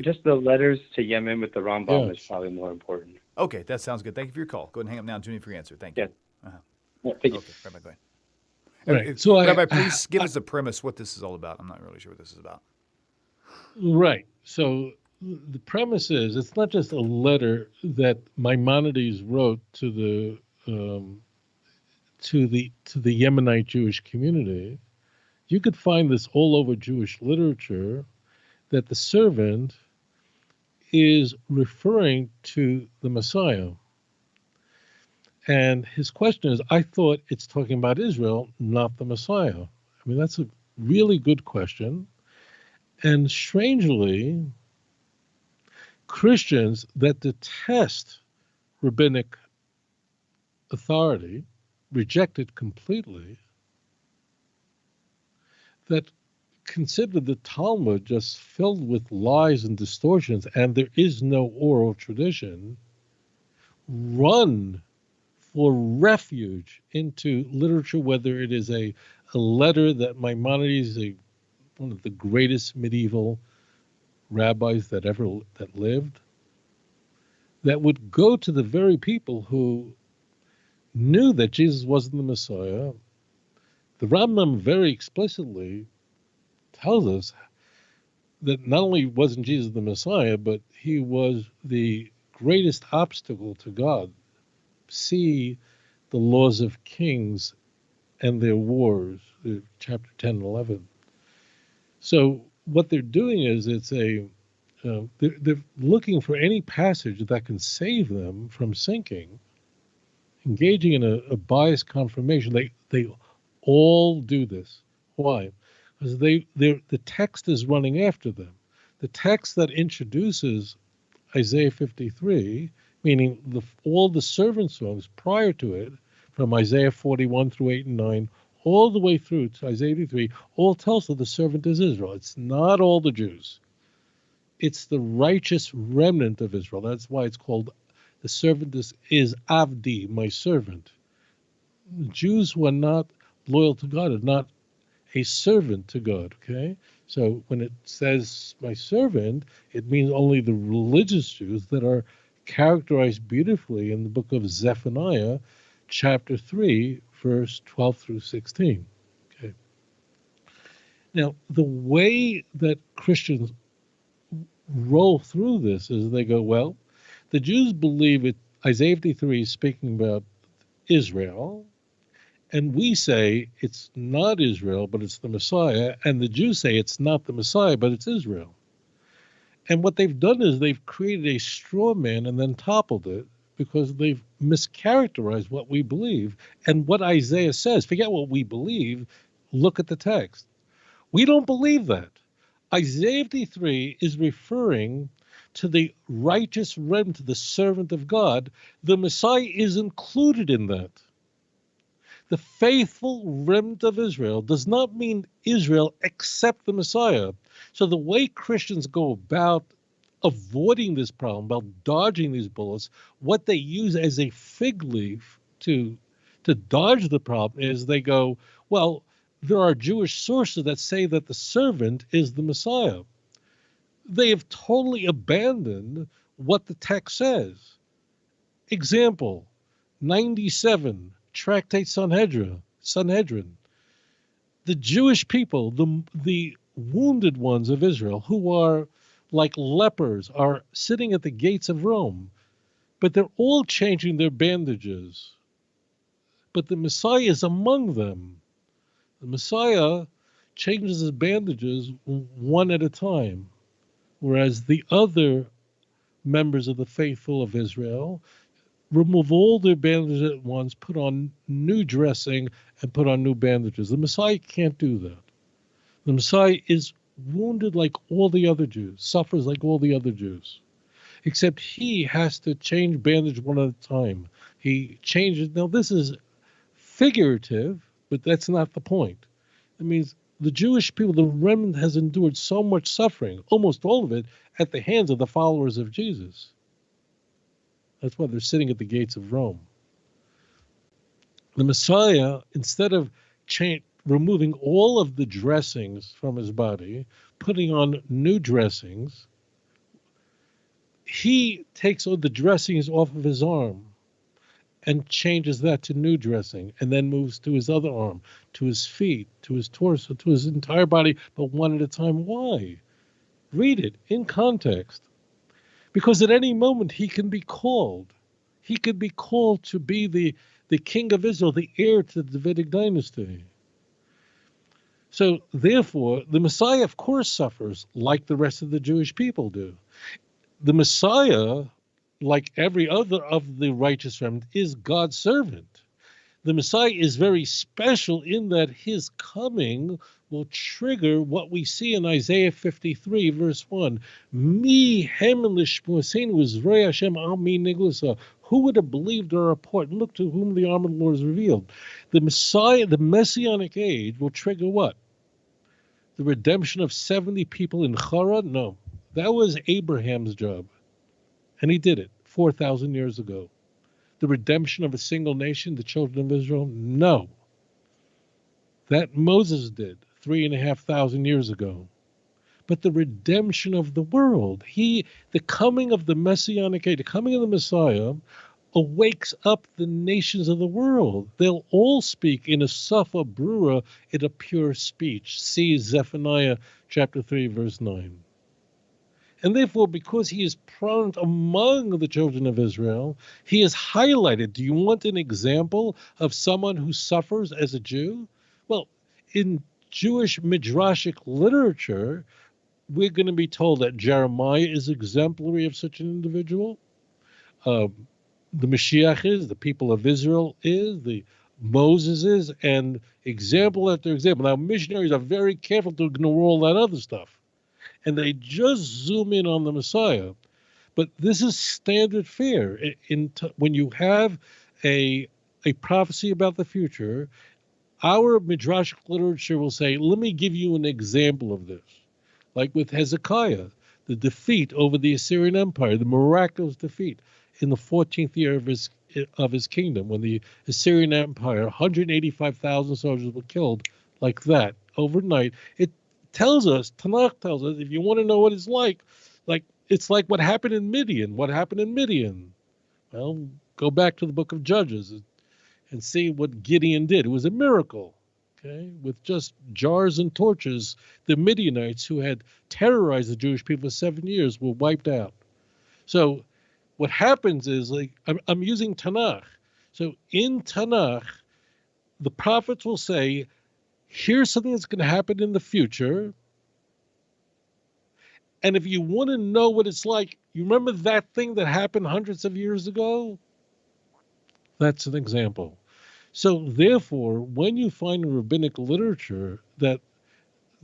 Just the letters to Yemen with the Rambam is probably more important. Okay, that sounds good. Thank you for your call. Go ahead and hang up now and tune in for your answer. Thank you. Yeah. Thank you. Okay, Rabbi, go ahead. Right. So Rabbi, please give us a premise what this is all about. I'm not really sure what this is about. Right. So the premise is it's not just a letter that Maimonides wrote to the Yemenite Jewish community. You could find this all over Jewish literature, that the servant is referring to the Messiah. And his question is, I thought it's talking about Israel, not the Messiah. I mean, that's a really good question. And strangely, Christians that detest rabbinic authority, reject it completely, that consider the Talmud just filled with lies and distortions, and there is no oral tradition, run for refuge into literature, whether it is a letter that Maimonides, one of the greatest medieval rabbis that lived, that would go to the very people who knew that Jesus wasn't the Messiah. The Rambam very explicitly tells us that not only wasn't Jesus the Messiah, but he was the greatest obstacle to God. See the laws of kings and their wars, chapter 10 and 11. So what they're doing is they're looking for any passage that can save them from sinking, engaging in a biased confirmation. They all do this. Why? Because the text is running after them. The text that introduces Isaiah 53, meaning all the servant songs prior to it, from Isaiah 41 through 8 and 9, all the way through to Isaiah 83, all tells that the servant is Israel. It's not all the Jews. It's the righteous remnant of Israel. That's why it's called the servant is Avdi, my servant. The Jews who are not loyal to God are not a servant to God, okay? So when it says my servant, it means only the religious Jews that are characterized beautifully in the book of Zephaniah, chapter 3, verse 12 through 16. Okay. Now, the way that Christians roll through this is they go, well, the Jews believe Isaiah 53 is speaking about Israel, and we say it's not Israel, but it's the Messiah, and the Jews say it's not the Messiah, but it's Israel. And what they've done is they've created a straw man and then toppled it because they've mischaracterized what we believe and what Isaiah says. Forget what we believe. Look at the text. We don't believe that. Isaiah 53 is referring to the righteous remnant, to the servant of God. The Messiah is included in that. The faithful remnant of Israel does not mean Israel except the Messiah. So the way Christians go about avoiding this problem, about dodging these bullets, what they use as a fig leaf to dodge the problem is they go, well, there are Jewish sources that say that the servant is the Messiah. They have totally abandoned what the text says. Example, 97, Tractate Sanhedrin. The Jewish people, the wounded ones of Israel, who are like lepers, are sitting at the gates of Rome, but they're all changing their bandages. But the Messiah is among them. The Messiah changes his bandages one at a time, whereas the other members of the faithful of Israel remove all their bandages at once, put on new dressing, and put on new bandages. The Messiah can't do that. The Messiah is wounded like all the other Jews, suffers like all the other Jews, except he has to change bandage one at a time. He changes. Now, this is figurative, but that's not the point. It means the Jewish people, the remnant, has endured so much suffering, almost all of it, at the hands of the followers of Jesus. That's why they're sitting at the gates of Rome. The Messiah, instead of removing all of the dressings from his body, putting on new dressings, he takes all the dressings off of his arm and changes that to new dressing, and then moves to his other arm, to his feet, to his torso, to his entire body, but one at a time. Why? Read it in context. Because at any moment he can be called. He could be called to be the king of Israel, the heir to the Davidic dynasty. So therefore, the Messiah, of course, suffers like the rest of the Jewish people do. The Messiah, like every other of the righteous remnant, is God's servant. The Messiah is very special in that his coming will trigger what we see in Isaiah 53, verse 1. Mi hemen l'shmuasenu Yizrei Hashem al mi niglusa. Who would have believed our report? And look to whom the arm of the Lord is revealed. The Messiah, the Messianic age, will trigger what? The redemption of 70 people in Haran? No. That was Abraham's job. And he did it 4,000 years ago. The redemption of a single nation, the children of Israel? No. That Moses did 3,500 years ago. But the redemption of the world, the coming of the Messianic age, the coming of the Messiah, awakes up the nations of the world. They'll all speak in a safa brura, in a pure speech. See Zephaniah chapter 3, verse 9. And therefore, because he is prominent among the children of Israel, he is highlighted. Do you want an example of someone who suffers as a Jew? Well, in Jewish midrashic literature, we're going to be told that Jeremiah is exemplary of such an individual. The Mashiach is, the people of Israel is, the Moses is, and example after example. Now, missionaries are very careful to ignore all that other stuff, and they just zoom in on the Messiah. But this is standard fare. When you have a prophecy about the future, our midrashic literature will say, let me give you an example of this. Like with Hezekiah, the defeat over the Assyrian Empire, the miraculous defeat in the 14th year of his kingdom, when the Assyrian Empire, 185,000 soldiers were killed like that overnight. It tells us, Tanakh tells us, if you want to know what it's like what happened in Midian. What happened in Midian? Well, go back to the book of Judges and see what Gideon did. It was a miracle. Okay, with just jars and torches, the Midianites, who had terrorized the Jewish people for 7 years, were wiped out. So what happens is, I'm using Tanakh. So in Tanakh, the prophets will say, here's something that's going to happen in the future, And if you want to know what it's like, you remember that thing that happened hundreds of years ago? That's an example. So therefore, when you find in rabbinic literature that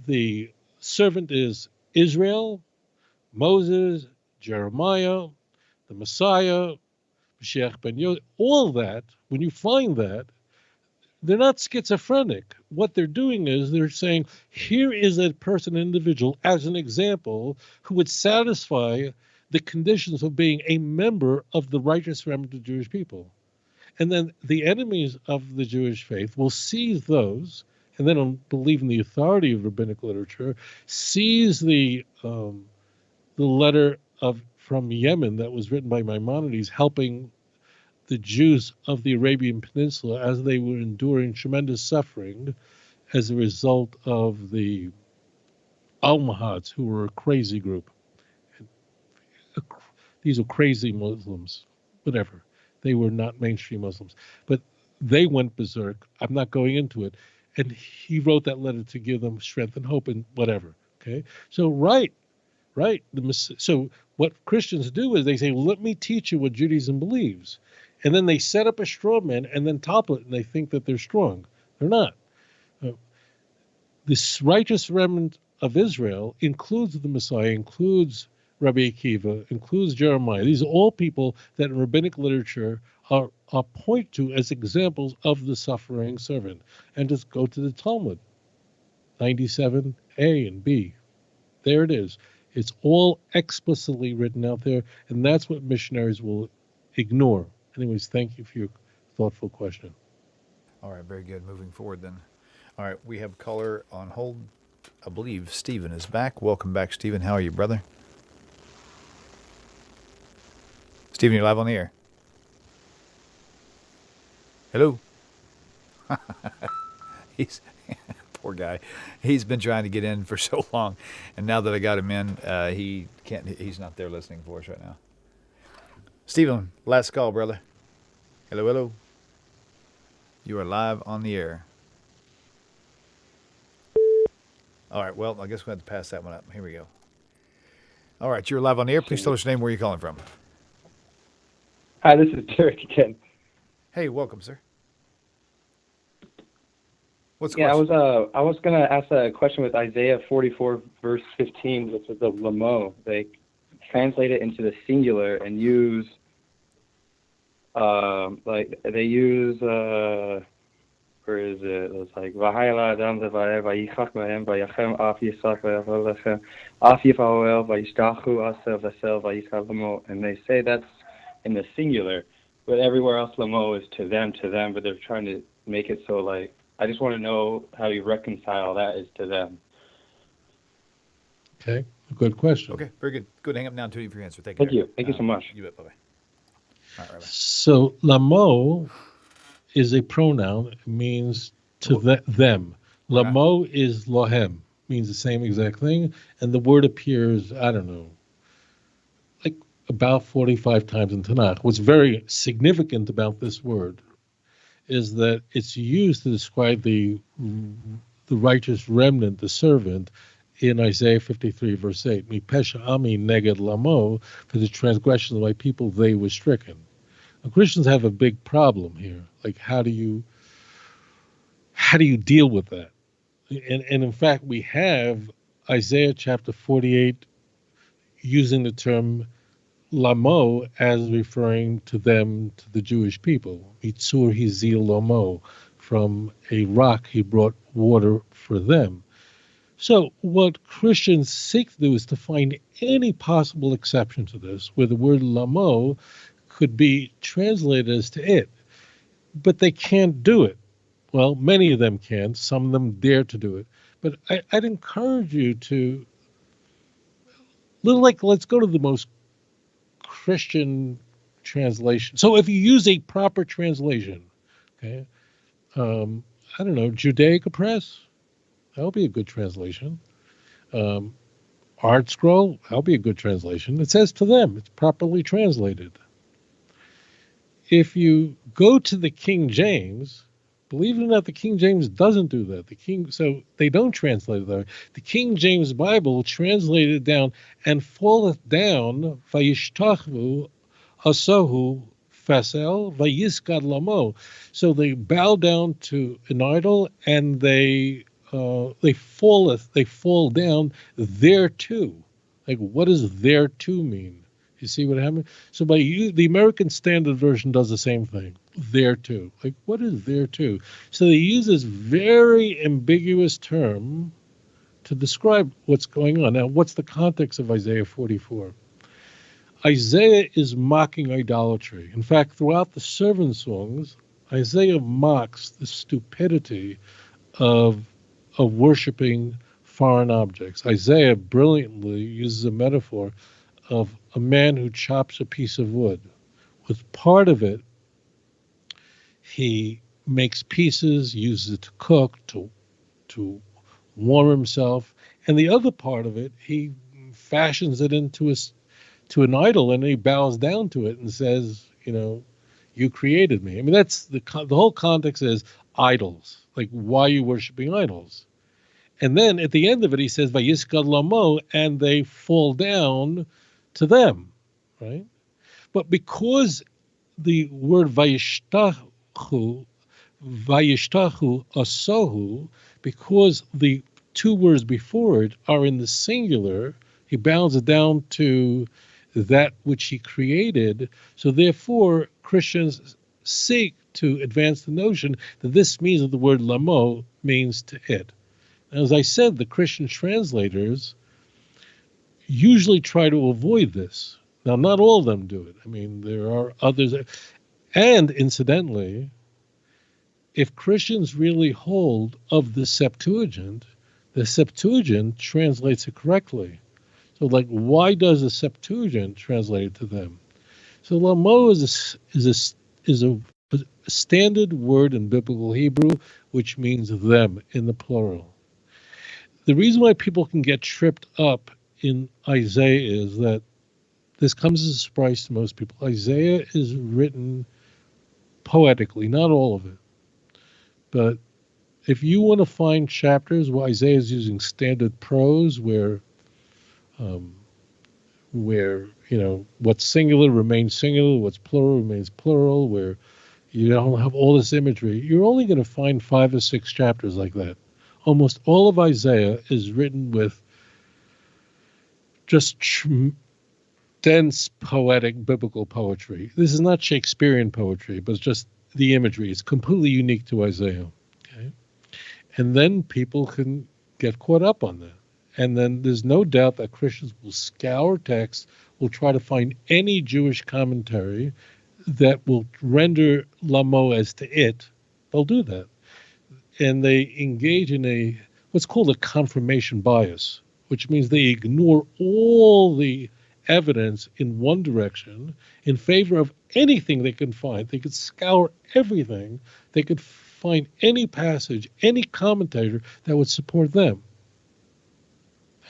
the servant is Israel, Moses, Jeremiah, the Messiah, Mashiach ben Yosef, all that, when you find that, they're not schizophrenic. What they're doing is they're saying, here is a person, an individual, as an example, who would satisfy the conditions of being a member of the righteous remnant of the Jewish people. And then the enemies of the Jewish faith will seize those, and they don't believe in the authority of rabbinic literature, seize the letter from Yemen that was written by Maimonides helping the Jews of the Arabian Peninsula as they were enduring tremendous suffering as a result of the Almohads, who were a crazy group. These are crazy Muslims, whatever. They were not mainstream Muslims, but they went berserk. I'm not going into it. And he wrote that letter to give them strength and hope and whatever. Okay. So, right. So what Christians do is they say, well, let me teach you what Judaism believes. And then they set up a straw man and then topple it, and they think that they're strong. They're not. This righteous remnant of Israel includes the Messiah, includes Rabbi Akiva, includes Jeremiah. These are all people that in rabbinic literature are pointed to as examples of the suffering servant. And just go to the Talmud, 97a and b. There it is. It's all explicitly written out there, and that's what missionaries will ignore. Anyways, thank you for your thoughtful question. All right, very good. Moving forward then. All right, we have caller on hold. I believe Stephen is back. Welcome back, Stephen. How are you, brother? Stephen, you're live on the air. Hello. He's poor guy. He's been trying to get in for so long, and now that I got him in, he can't. He's not there listening for us right now. Stephen, last call, brother. Hello. You are live on the air. All right, well, I guess we'll have to pass that one up. Here we go. All right, you're live on the air. Please tell us your name, where you're calling from. Hi, this is Derek again. Hey, welcome, sir. What's the Yeah, question? I was gonna ask a question with Isaiah 44 verse 15, which is the lamo. They translate it into the singular and use where is it? It's like Vahayla Adam Levaev Vayichach Bahem Vayachem Af Yisach Vayacholechem Af Yifaoel Vayishtachu Asev Vasel Vayichal Lamo, and they say that's in the singular, but everywhere else lamo is to them, but they're trying to make it so like, I just want to know how you reconcile that is to them. Okay, good question. Okay, very good. Good. Hang up now until you have your answer. Thank you. Thank you so much. You bet. Bye-bye. All right, Rabbi. So lamo is a pronoun. It means to them. Lamo is lohem, means the same exact thing. And the word appears, I don't know, like about 45 times in Tanakh. What's very significant about this word is that it's used to describe the righteous remnant, the servant, in Isaiah 53, verse 8. Mi pesha ami neged lamo, for the transgressions of my people, they were stricken. Now, Christians have a big problem here. Like, how do you deal with that? And in fact, we have Isaiah chapter 48 using the term lamo as referring to them, to the Jewish people. Mitzur hizil lamo, from a rock he brought water for them. So what Christians seek to do is to find any possible exception to this, where the word lamo could be translated as to it, but they can't do it. Well, many of them can. Some of them dare to do it. But I'd encourage you to, let's go to the most Christian translation. So if you use a proper translation, okay, I don't know, Judaica Press, that'll be a good translation. Art Scroll, that'll be a good translation. It says to them, it's properly translated. If you go to the King James, Believe it or not, the King James doesn't do that. So they don't translate it that way. The King James Bible translated it down and falleth down, vayishtachu asohu fasel vayiskad lamo. So they bow down to an idol and they fall down thereto. Like, what does thereto mean? You see what happened? So the American Standard Version does the same thing. Thereto. Like, what is thereto? So they use this very ambiguous term to describe what's going on. Now, what's the context of Isaiah 44? Isaiah is mocking idolatry. In fact, throughout the servant songs, Isaiah mocks the stupidity of worshiping foreign objects. Isaiah brilliantly uses a metaphor of a man who chops a piece of wood. With part of it, he makes pieces, uses it to cook, to warm himself, and the other part of it, he fashions it into to an idol, and he bows down to it and says, you created me. I mean, that's the whole context is idols. Like, why are you worshiping idols? And then at the end of it, he says, Vayiskad lamo, and they fall down to them, right? But because the word vayishtachu asohu, because the two words before it are in the singular, he bounds it down to that which he created. So therefore, Christians seek to advance the notion that this means that the word lamo means to it. As I said, the Christian translators usually try to avoid this. Now, not all of them do it. I mean, there are others. And incidentally, if Christians really hold of the Septuagint translates it correctly. So, like, why does the Septuagint translate it to them? So, lamo is a standard word in biblical Hebrew, which means them in the plural. The reason why people can get tripped up in Isaiah is that this comes as a surprise to most people. Isaiah is written poetically, not all of it. But if you want to find chapters where Isaiah is using standard prose, where what's singular remains singular, what's plural remains plural, where you don't have all this imagery, you're only going to find 5 or 6 chapters like that. Almost all of Isaiah is written with just dense, poetic, biblical poetry. This is not Shakespearean poetry, but it's just the imagery. It's completely unique to Isaiah. Okay? And then people can get caught up on that. And then there's no doubt that Christians will scour texts, will try to find any Jewish commentary that will render lamo as to it. They'll do that. And they engage in what's called a confirmation bias, which means they ignore all the evidence in one direction in favor of anything they can find. They could scour everything. They could find any passage, any commentator that would support them.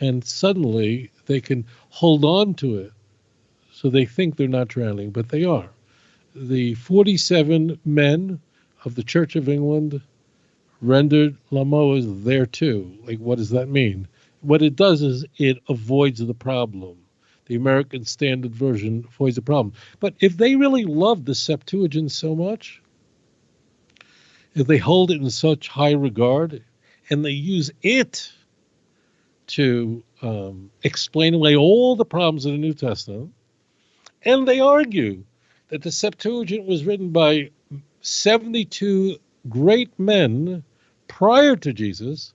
And suddenly they can hold on to it. So they think they're not drowning, but they are. The 47 men of the Church of England rendered lamo as there too. Like, what does that mean? What it does is it avoids the problem. The American Standard Version avoids the problem. But if they really love the Septuagint so much, if they hold it in such high regard, and they use it to explain away all the problems of the New Testament, and they argue that the Septuagint was written by 72 great men prior to Jesus,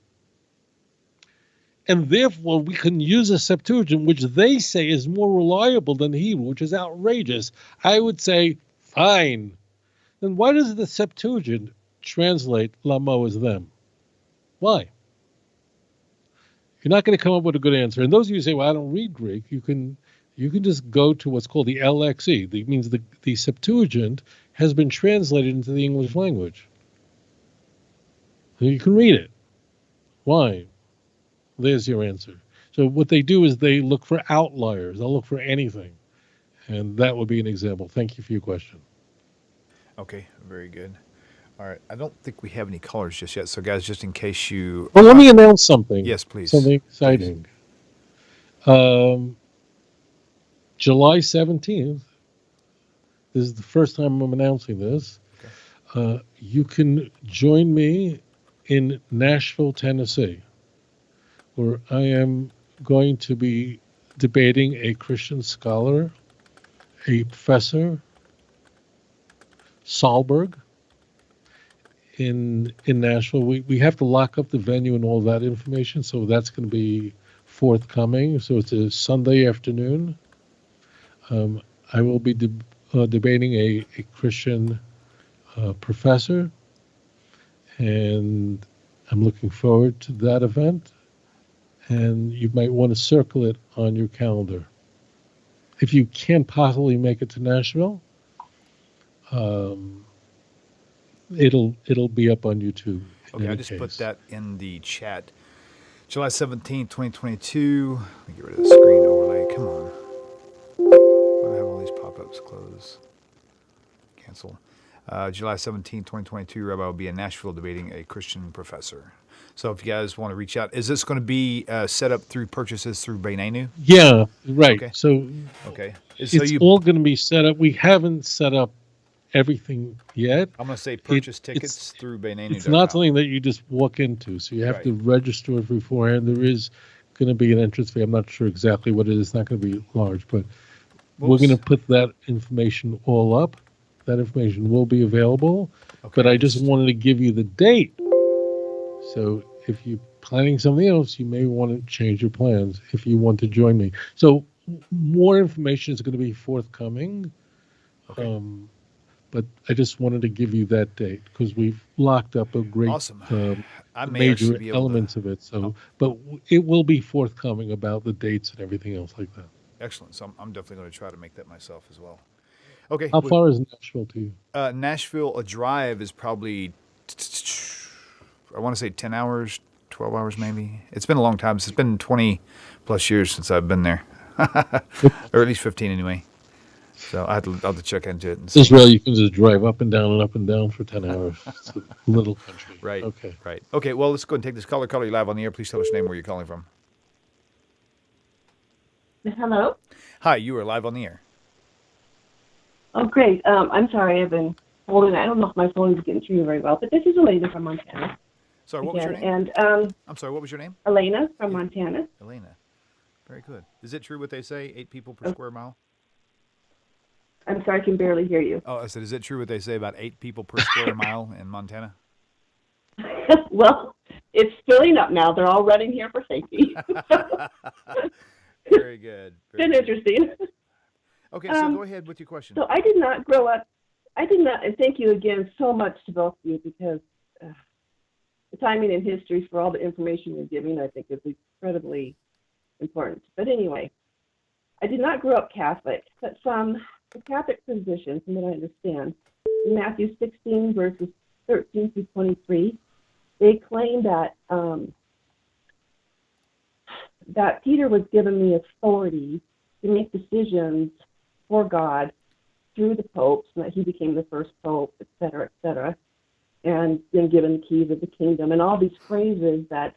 and therefore we can use a Septuagint, which they say is more reliable than Hebrew, which is outrageous. I would say, fine. Then why does the Septuagint translate lamo as them? Why? You're not going to come up with a good answer. And those of you who say, well, I don't read Greek, you can just go to what's called the LXE. That means the Septuagint has been translated into the English language. You can read it. Why? There's your answer. So what they do is they look for outliers. They'll look for anything. And that would be an example. Thank you for your question. Okay, very good. All right. I don't think we have any callers just yet. So, guys, just in case you. Well, let me announce something. Yes, please. Something exciting. July 17th. This is the first time I'm announcing this. Okay. You can join me in Nashville, Tennessee, where I am going to be debating a Christian scholar, a professor, Sahlberg, in Nashville. We have to lock up the venue and all that information, so that's going to be forthcoming. So it's a Sunday afternoon. I will be debating a Christian professor, and I'm looking forward to that event. And you might want to circle it on your calendar. If you can't possibly make it to Nashville, it'll be up on YouTube. Okay, I just put that in the chat. July 17th, 2022. Let me get rid of the screen overlay. Come on. Why do I have all these pop-ups? Close. Cancel. July 17th, 2022, Rabbi will be in Nashville debating a Christian professor. So if you guys want to reach out, is this going to be set up through purchases through Beinenu? Yeah, right. Okay. So Okay. it's all going to be set up. We haven't set up everything yet. I'm going to say purchase tickets through Beinenu.com. It's not something that you just walk into, so you have to register it beforehand. There is going to be an entrance fee. I'm not sure exactly what it is. It's not going to be large, but we're going to put that information all up. That information will be available, but I just wanted to give you the date. So if you're planning something else, you may want to change your plans if you want to join me. So more information is going to be forthcoming. Okay. But I just wanted to give you that date because we've locked up a great major elements of it. So, but it will be forthcoming about the dates and everything else like that. Excellent. So I'm definitely going to try to make that myself as well. Okay. How far is Nashville to you? Nashville, a drive is probably, I want to say 10 hours, 12 hours maybe. It's been a long time. It's been 20 plus years since I've been there, or at least 15 anyway. So I'll have to check into it. Israel, you can just drive up and down for 10 hours. It's a little country. Right. Okay. Right. Okay. Well, let's go and take this caller. Caller, you live on the air. Please tell us your name, where you're calling from. Hello? Hi, you are live on the air. Oh, great. I'm sorry, I've been holding. I don't know if my phone is getting through you very well, but this is Elena from Montana. Sorry, what was your name? And I'm sorry, what was your name? Elena from Montana. Elena. Very good. Is it true what they say, 8 people per square mile? I'm sorry, I can barely hear you. Oh, I said, is it true what they say about 8 people per square mile in Montana? Well, it's filling up now. They're all running here for safety. Very good. It's been interesting. Okay, so go ahead with your question. So I did not grow up. And thank you again so much to both of you because the timing and history for all the information you're giving, I think, is incredibly important. But anyway, I did not grow up Catholic, but from the Catholic position, from what I understand, in Matthew 16, verses 13 through 23, they claim that that Peter was given the authority to make decisions for God through the popes, and that he became the first pope, et cetera, and then given the keys of the kingdom, and all these phrases that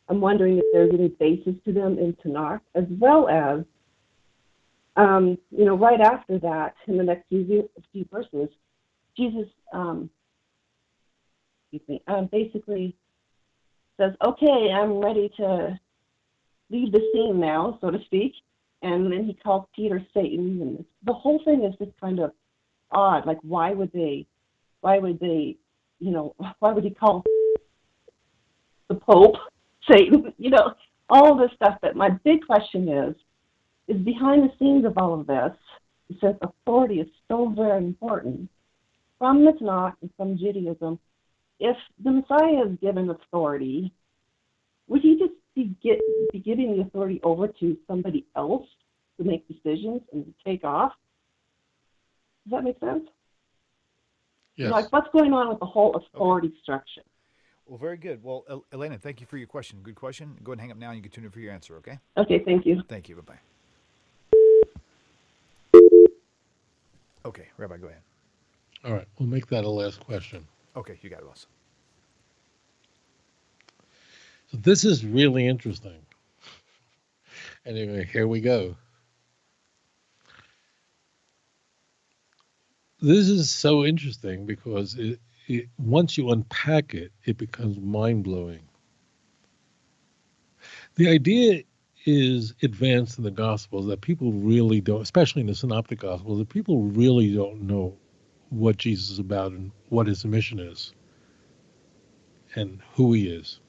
I'm wondering if there's any basis to them in Tanakh, as well as, right after that, in the next few verses, Jesus basically says, okay, I'm ready to leave the scene now, so to speak. And then he calls Peter Satan, and the whole thing is just kind of odd. Like, why would he call the Pope Satan? All this stuff. But my big question is behind the scenes of all of this, since authority is so very important, from the Tanakh and from Judaism, if the Messiah is given authority, would he just be giving the authority over to somebody else to make decisions and take off? Does that make sense? Yes. What's going on with the whole authority structure? Well, very good. Well, Elena, thank you for your question. Good question. Go ahead and hang up now, and you can tune in for your answer, okay? Okay, thank you. Thank you. Bye-bye. Okay, Rabbi, go ahead. All right, we'll make that a last question. Okay, you got it, boss. So this is really interesting. Anyway, here we go. This is so interesting because once you unpack it, it becomes mind-blowing. The idea is advanced in the Gospels that people really don't, especially in the Synoptic Gospels, that people really don't know what Jesus is about and what his mission is and who he is.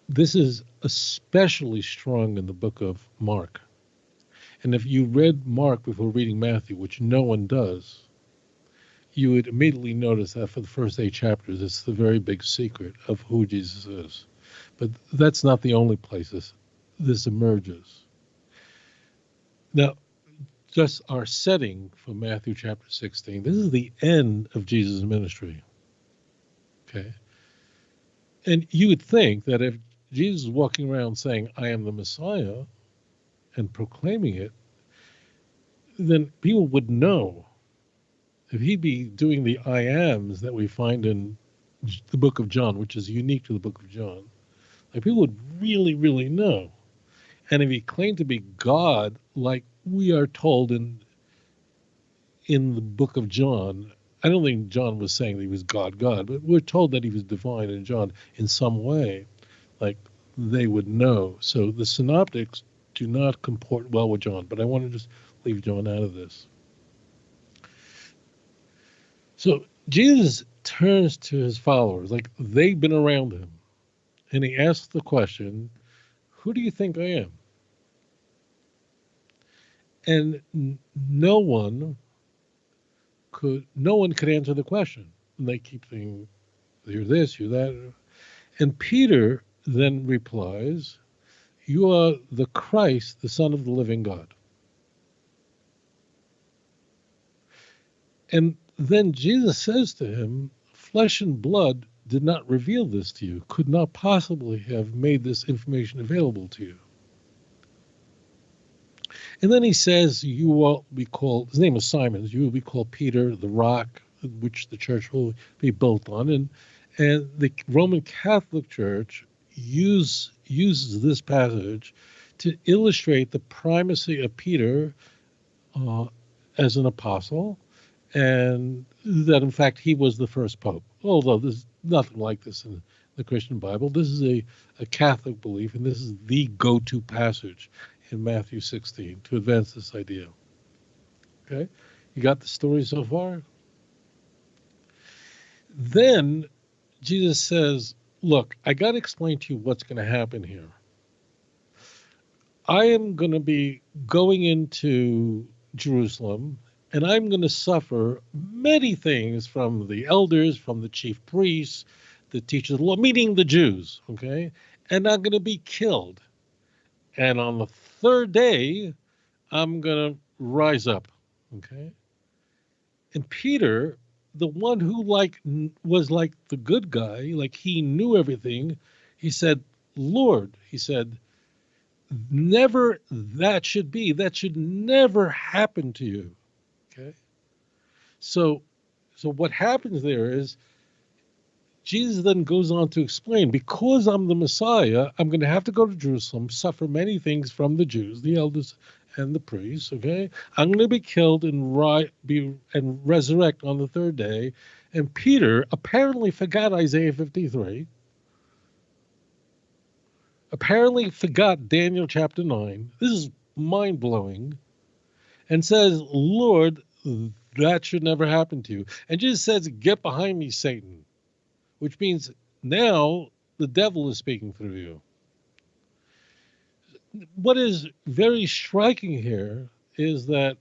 This is especially strong in the book of Mark. And if you read Mark before reading Matthew, which no one does, you would immediately notice that for the first 8 chapters, it's the very big secret of who Jesus is. But that's not the only place this emerges. Now, just our setting for Matthew chapter 16, this is the end of Jesus' ministry. Okay? And you would think that if Jesus is walking around saying, I am the Messiah, and proclaiming it, then people would know. If he'd be doing the I ams that we find in the book of John, which is unique to the book of John, like people would really, really know. And if he claimed to be God, like we are told in the book of John, I don't think John was saying that he was God, but we're told that he was divine in John in some way, like they would know. So the synoptics do not comport well with John, but I want to just leave John out of this. So Jesus turns to his followers, like they've been around him, and he asks the question, who do you think I am? And no one could answer the question. And they keep thinking, you're this, you're that. And Peter then replies, you are the Christ, the Son of the living God. And then Jesus says to him, flesh and blood did not reveal this to you, could not possibly have made this information available to you. And then he says, you will be called, his name is Simon, you will be called Peter, the rock, which the church will be built on. And the Roman Catholic Church uses this passage to illustrate the primacy of Peter as an apostle, and that in fact he was the first pope. Although there's nothing like this in the Christian Bible. This is a Catholic belief, and this is the go-to passage in Matthew 16 to advance this idea. Okay? You got the story so far? Then Jesus says, look, I got to explain to you what's going to happen here. I am going to be going into Jerusalem, and I'm going to suffer many things from the elders, from the chief priests, the teachers of the law, meaning the Jews, okay? And I'm going to be killed. And on the third day, I'm going to rise up, okay? And Peter, the one who was like the good guy, like he knew everything, he said, Lord, he said, never that should be. That should never happen to you. Okay? So what happens there is Jesus then goes on to explain, because I'm the Messiah, I'm going to have to go to Jerusalem, suffer many things from the Jews, the elders and the priests, okay? I'm going to be killed and resurrect on the third day. And Peter apparently forgot Isaiah 53, apparently forgot Daniel chapter 9. This is mind-blowing. And says, Lord, that should never happen to you. And Jesus says, get behind me, Satan, which means now the devil is speaking through you. What is very striking here is that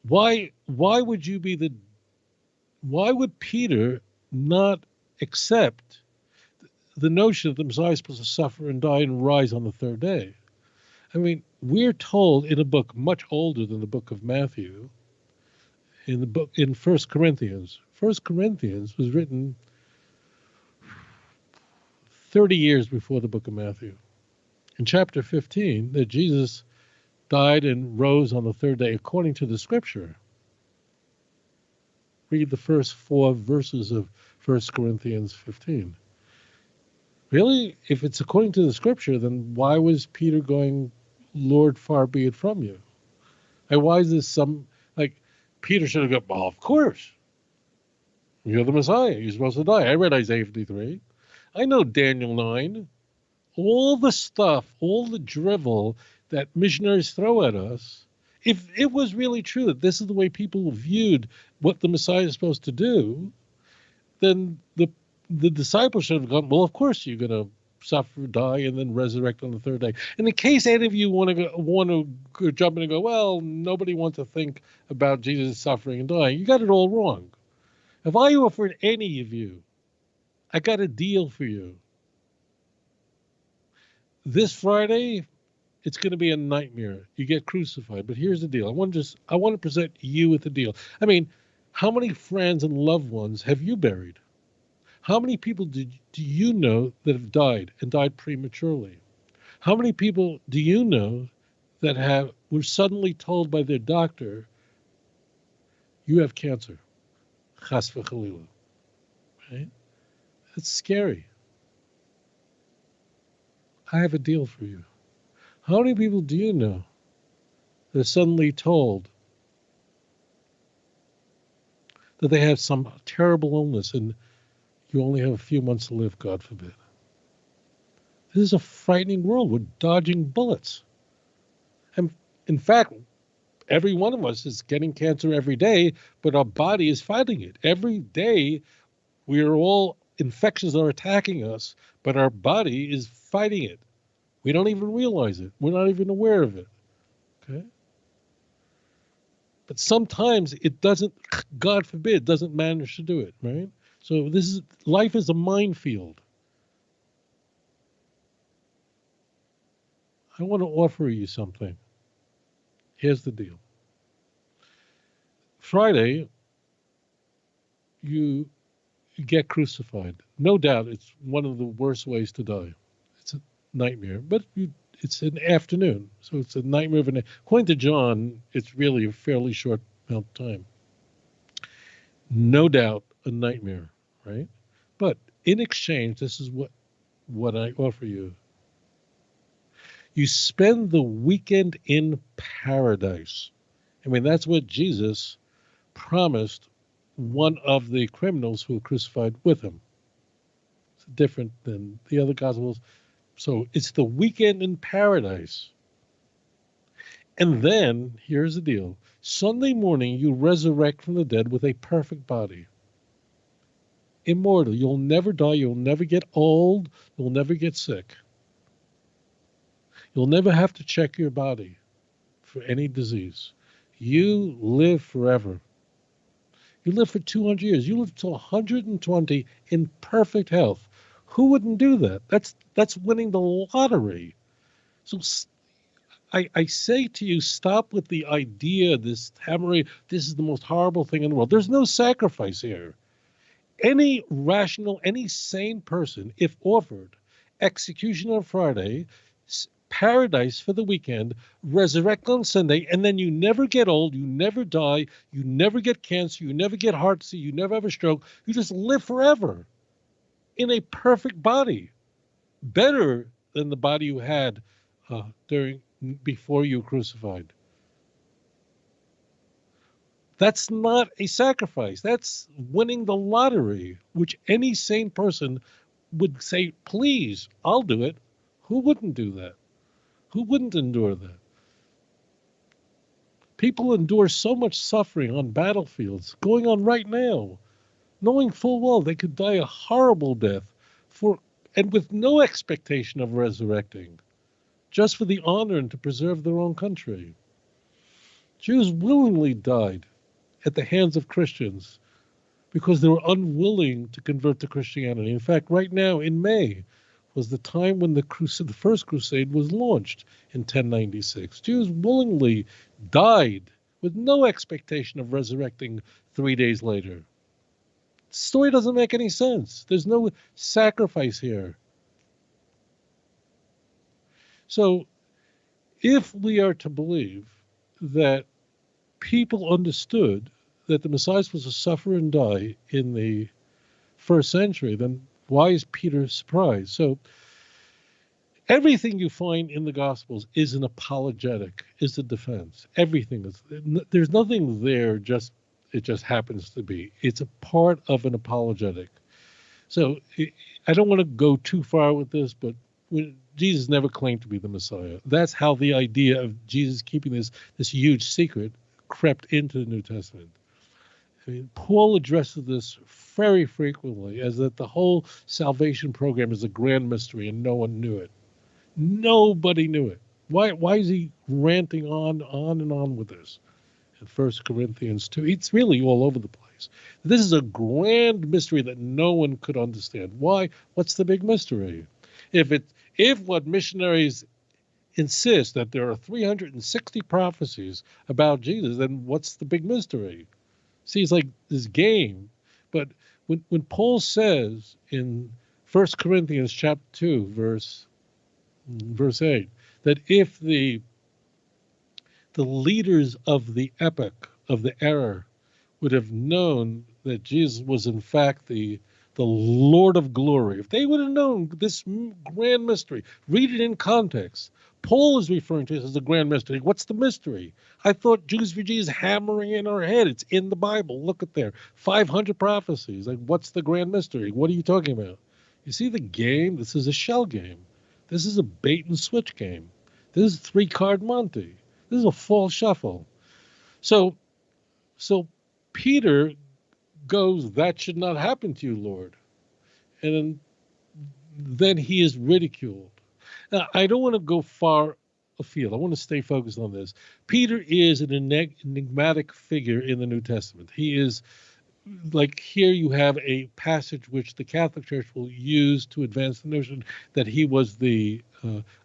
why would Peter not accept the notion that the Messiah is supposed to suffer and die and rise on the third day? I mean, we're told in a book much older than the book of Matthew, in 1 Corinthians. 1 Corinthians was written 30 years before the book of Matthew. In chapter 15, that Jesus died and rose on the third day according to the scripture. read the first 4 verses of 1 Corinthians 15. Really, if it's according to the scripture, then why was Peter going, Lord, far be it from you? And why is this Peter should have gone, well, of course. You're the Messiah. You're supposed to die. I read Isaiah 53. I know Daniel 9. All the stuff, all the drivel that missionaries throw at us, if it was really true that this is the way people viewed what the Messiah is supposed to do, then the disciples should have gone, well, of course you're going to suffer, die, and then resurrect on the third day. And in case any of you want to jump in and go, well, nobody wants to think about Jesus suffering and dying, you got it all wrong. If I offered any of you, I got a deal for you. This Friday, it's going to be a nightmare. You get crucified. But here's the deal. I want to present you with the deal. I mean, how many friends and loved ones have you buried? How many people do you know that have died and died prematurely? How many people do you know that were suddenly told by their doctor, you have cancer? Chas v'chalila. Right? That's scary. I have a deal for you. How many people do you know that are suddenly told that they have some terrible illness and you only have a few months to live, God forbid? This is a frightening world. We're dodging bullets. And in fact, every one of us is getting cancer every day, but our body is fighting it. Every day, infections are attacking us, but our body is fighting it. We don't even realize it. We're not even aware of it. Okay? But sometimes it doesn't, God forbid, doesn't manage to do it, right? So life is a minefield. I want to offer you something. Here's the deal. Friday, you get crucified. No doubt it's one of the worst ways to die. It's a nightmare, but it's an afternoon, so it's a nightmare of according to John, it's really a fairly short amount of time. No doubt a nightmare, right? But in exchange, this is what I offer you. You spend the weekend in paradise. I mean, that's what Jesus promised one of the criminals who were crucified with him. It's different than the other Gospels. So it's the weekend in paradise. And then, here's the deal. Sunday morning, you resurrect from the dead with a perfect body. Immortal. You'll never die. You'll never get old. You'll never get sick. You'll never have to check your body for any disease. You live forever. You live for 200 years. You live till 120 in perfect health. Who wouldn't do that? That's winning the lottery. So I say to you, stop with the idea, this hammering, this is the most horrible thing in the world. There's no sacrifice here. Any rational, any sane person, if offered execution on Friday, paradise for the weekend, resurrect on Sunday, and then you never get old, you never die, you never get cancer, you never get heart disease, you never have a stroke, you just live forever in a perfect body, better than the body you had before you were crucified. That's not a sacrifice. That's winning the lottery, which any sane person would say, please, I'll do it. Who wouldn't do that? Who wouldn't endure that? People endure so much suffering on battlefields going on right now, knowing full well they could die a horrible death and with no expectation of resurrecting, just for the honor and to preserve their own country. Jews willingly died at the hands of Christians because they were unwilling to convert to Christianity. In fact, right now in May was the time when the first crusade was launched in 1096. Jews willingly died with no expectation of resurrecting 3 days later. The story doesn't make any sense. There's no sacrifice here. So if we are to believe that people understood that the Messiah is supposed to suffer and die in the first century, then why is Peter surprised? So everything you find in the Gospels is an apologetic, is a defense. Everything is. There's nothing there it just happens to be. It's a part of an apologetic. So I don't want to go too far with this, but Jesus never claimed to be the Messiah. That's how the idea of Jesus keeping this huge secret crept into the New Testament. I mean, Paul addresses this very frequently as that the whole salvation program is a grand mystery and no one knew it. Nobody knew it. Why is he ranting on and on with this? In 1 Corinthians 2, it's really all over the place. This is a grand mystery that no one could understand. Why? What's the big mystery? If what missionaries insist that there are 360 prophecies about Jesus, then what's the big mystery? See, it's like this game. But when Paul says in 1 Corinthians chapter 2, verse 8, that if the leaders of the epoch, of the era, would have known that Jesus was in fact the Lord of glory, if they would have known this grand mystery, read it in context. Paul is referring to it as the grand mystery. What's the mystery? I thought Jews for Jesus hammering in our head. It's in the Bible. Look at there. 500 prophecies. Like, what's the grand mystery? What are you talking about? You see the game? This is a shell game. This is a bait and switch game. This is 3-card Monte. This is a false shuffle. So Peter goes, that should not happen to you, Lord. And then he is ridiculed. Now, I don't want to go far afield. I want to stay focused on this. Peter is an enigmatic figure in the New Testament. He is, like, here you have a passage which the Catholic Church will use to advance the notion that he was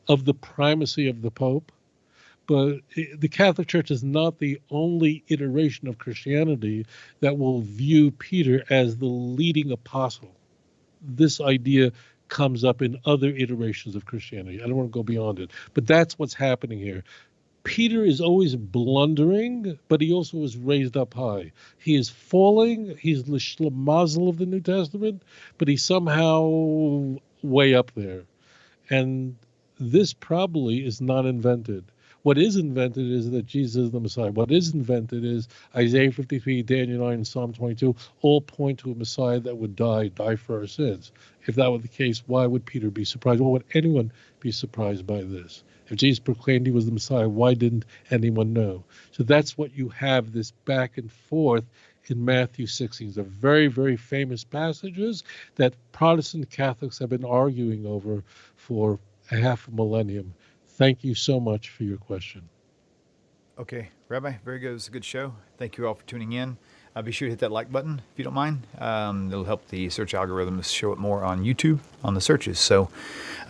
of the primacy of the Pope. But the Catholic Church is not the only iteration of Christianity that will view Peter as the leading apostle. This idea comes up in other iterations of Christianity. I don't want to go beyond it, but that's what's happening here. Peter is always blundering, but he also is raised up high. He is falling. He's the schlemazel of the New Testament, but he's somehow way up there. And this probably is not invented. What is invented is that Jesus is the Messiah. What is invented is Isaiah 53, Daniel 9, and Psalm 22 all point to a Messiah that would die for our sins. If that were the case, why would Peter be surprised? Why would anyone be surprised by this? If Jesus proclaimed he was the Messiah, why didn't anyone know? So that's what you have, this back and forth in Matthew 16. These are very, very famous passages that Protestant Catholics have been arguing over for a half a millennium. Thank you so much for your question. Okay, Rabbi, very good. It was a good show. Thank you all for tuning in. Be sure to hit that like button if you don't mind. It'll help the search algorithms show it more on YouTube on the searches. So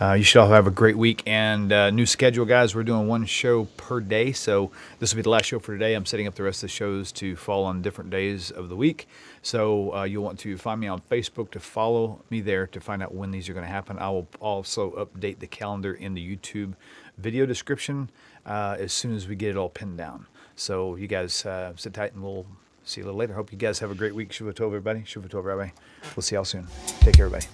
you should all have a great week. And new schedule, guys. We're doing one show per day. So this will be the last show for today. I'm setting up the rest of the shows to fall on different days of the week. So you'll want to find me on Facebook to follow me there to find out when these are going to happen. I will also update the calendar in the YouTube video description as soon as we get it all pinned down. So you guys sit tight and we'll see you a little later. Hope you guys have a great week. Shavua Tov, everybody. Shavua Tov, Rabbi. We'll see y'all soon. Take care, everybody.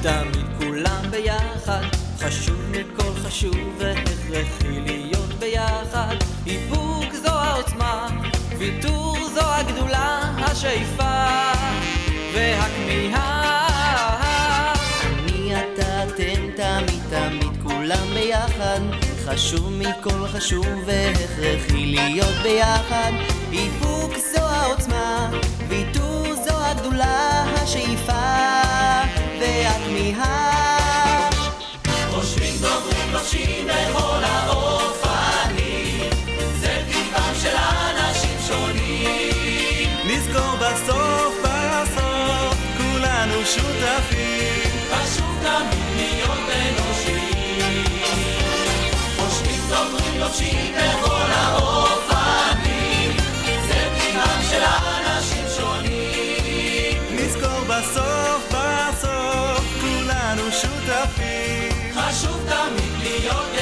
תמיד כולם ביחד, חשוב מכל חשוב והכרחי להיות ביחד. איפוק זו העוצמה, ויתור זו הגדולה, השאיפה והכמיהה. אני אתה אתם תמיד כולם ביחד, חשוב מכל חשוב והכרחי להיות ביחד. איפוק זו העוצמה, ויתור זו הגדולה, השאיפה והכמיהה. חושבים דוברים לובשים בכל האופנים, זה טבעם של אנשים שונים. נזכור חשוב תמיד להיות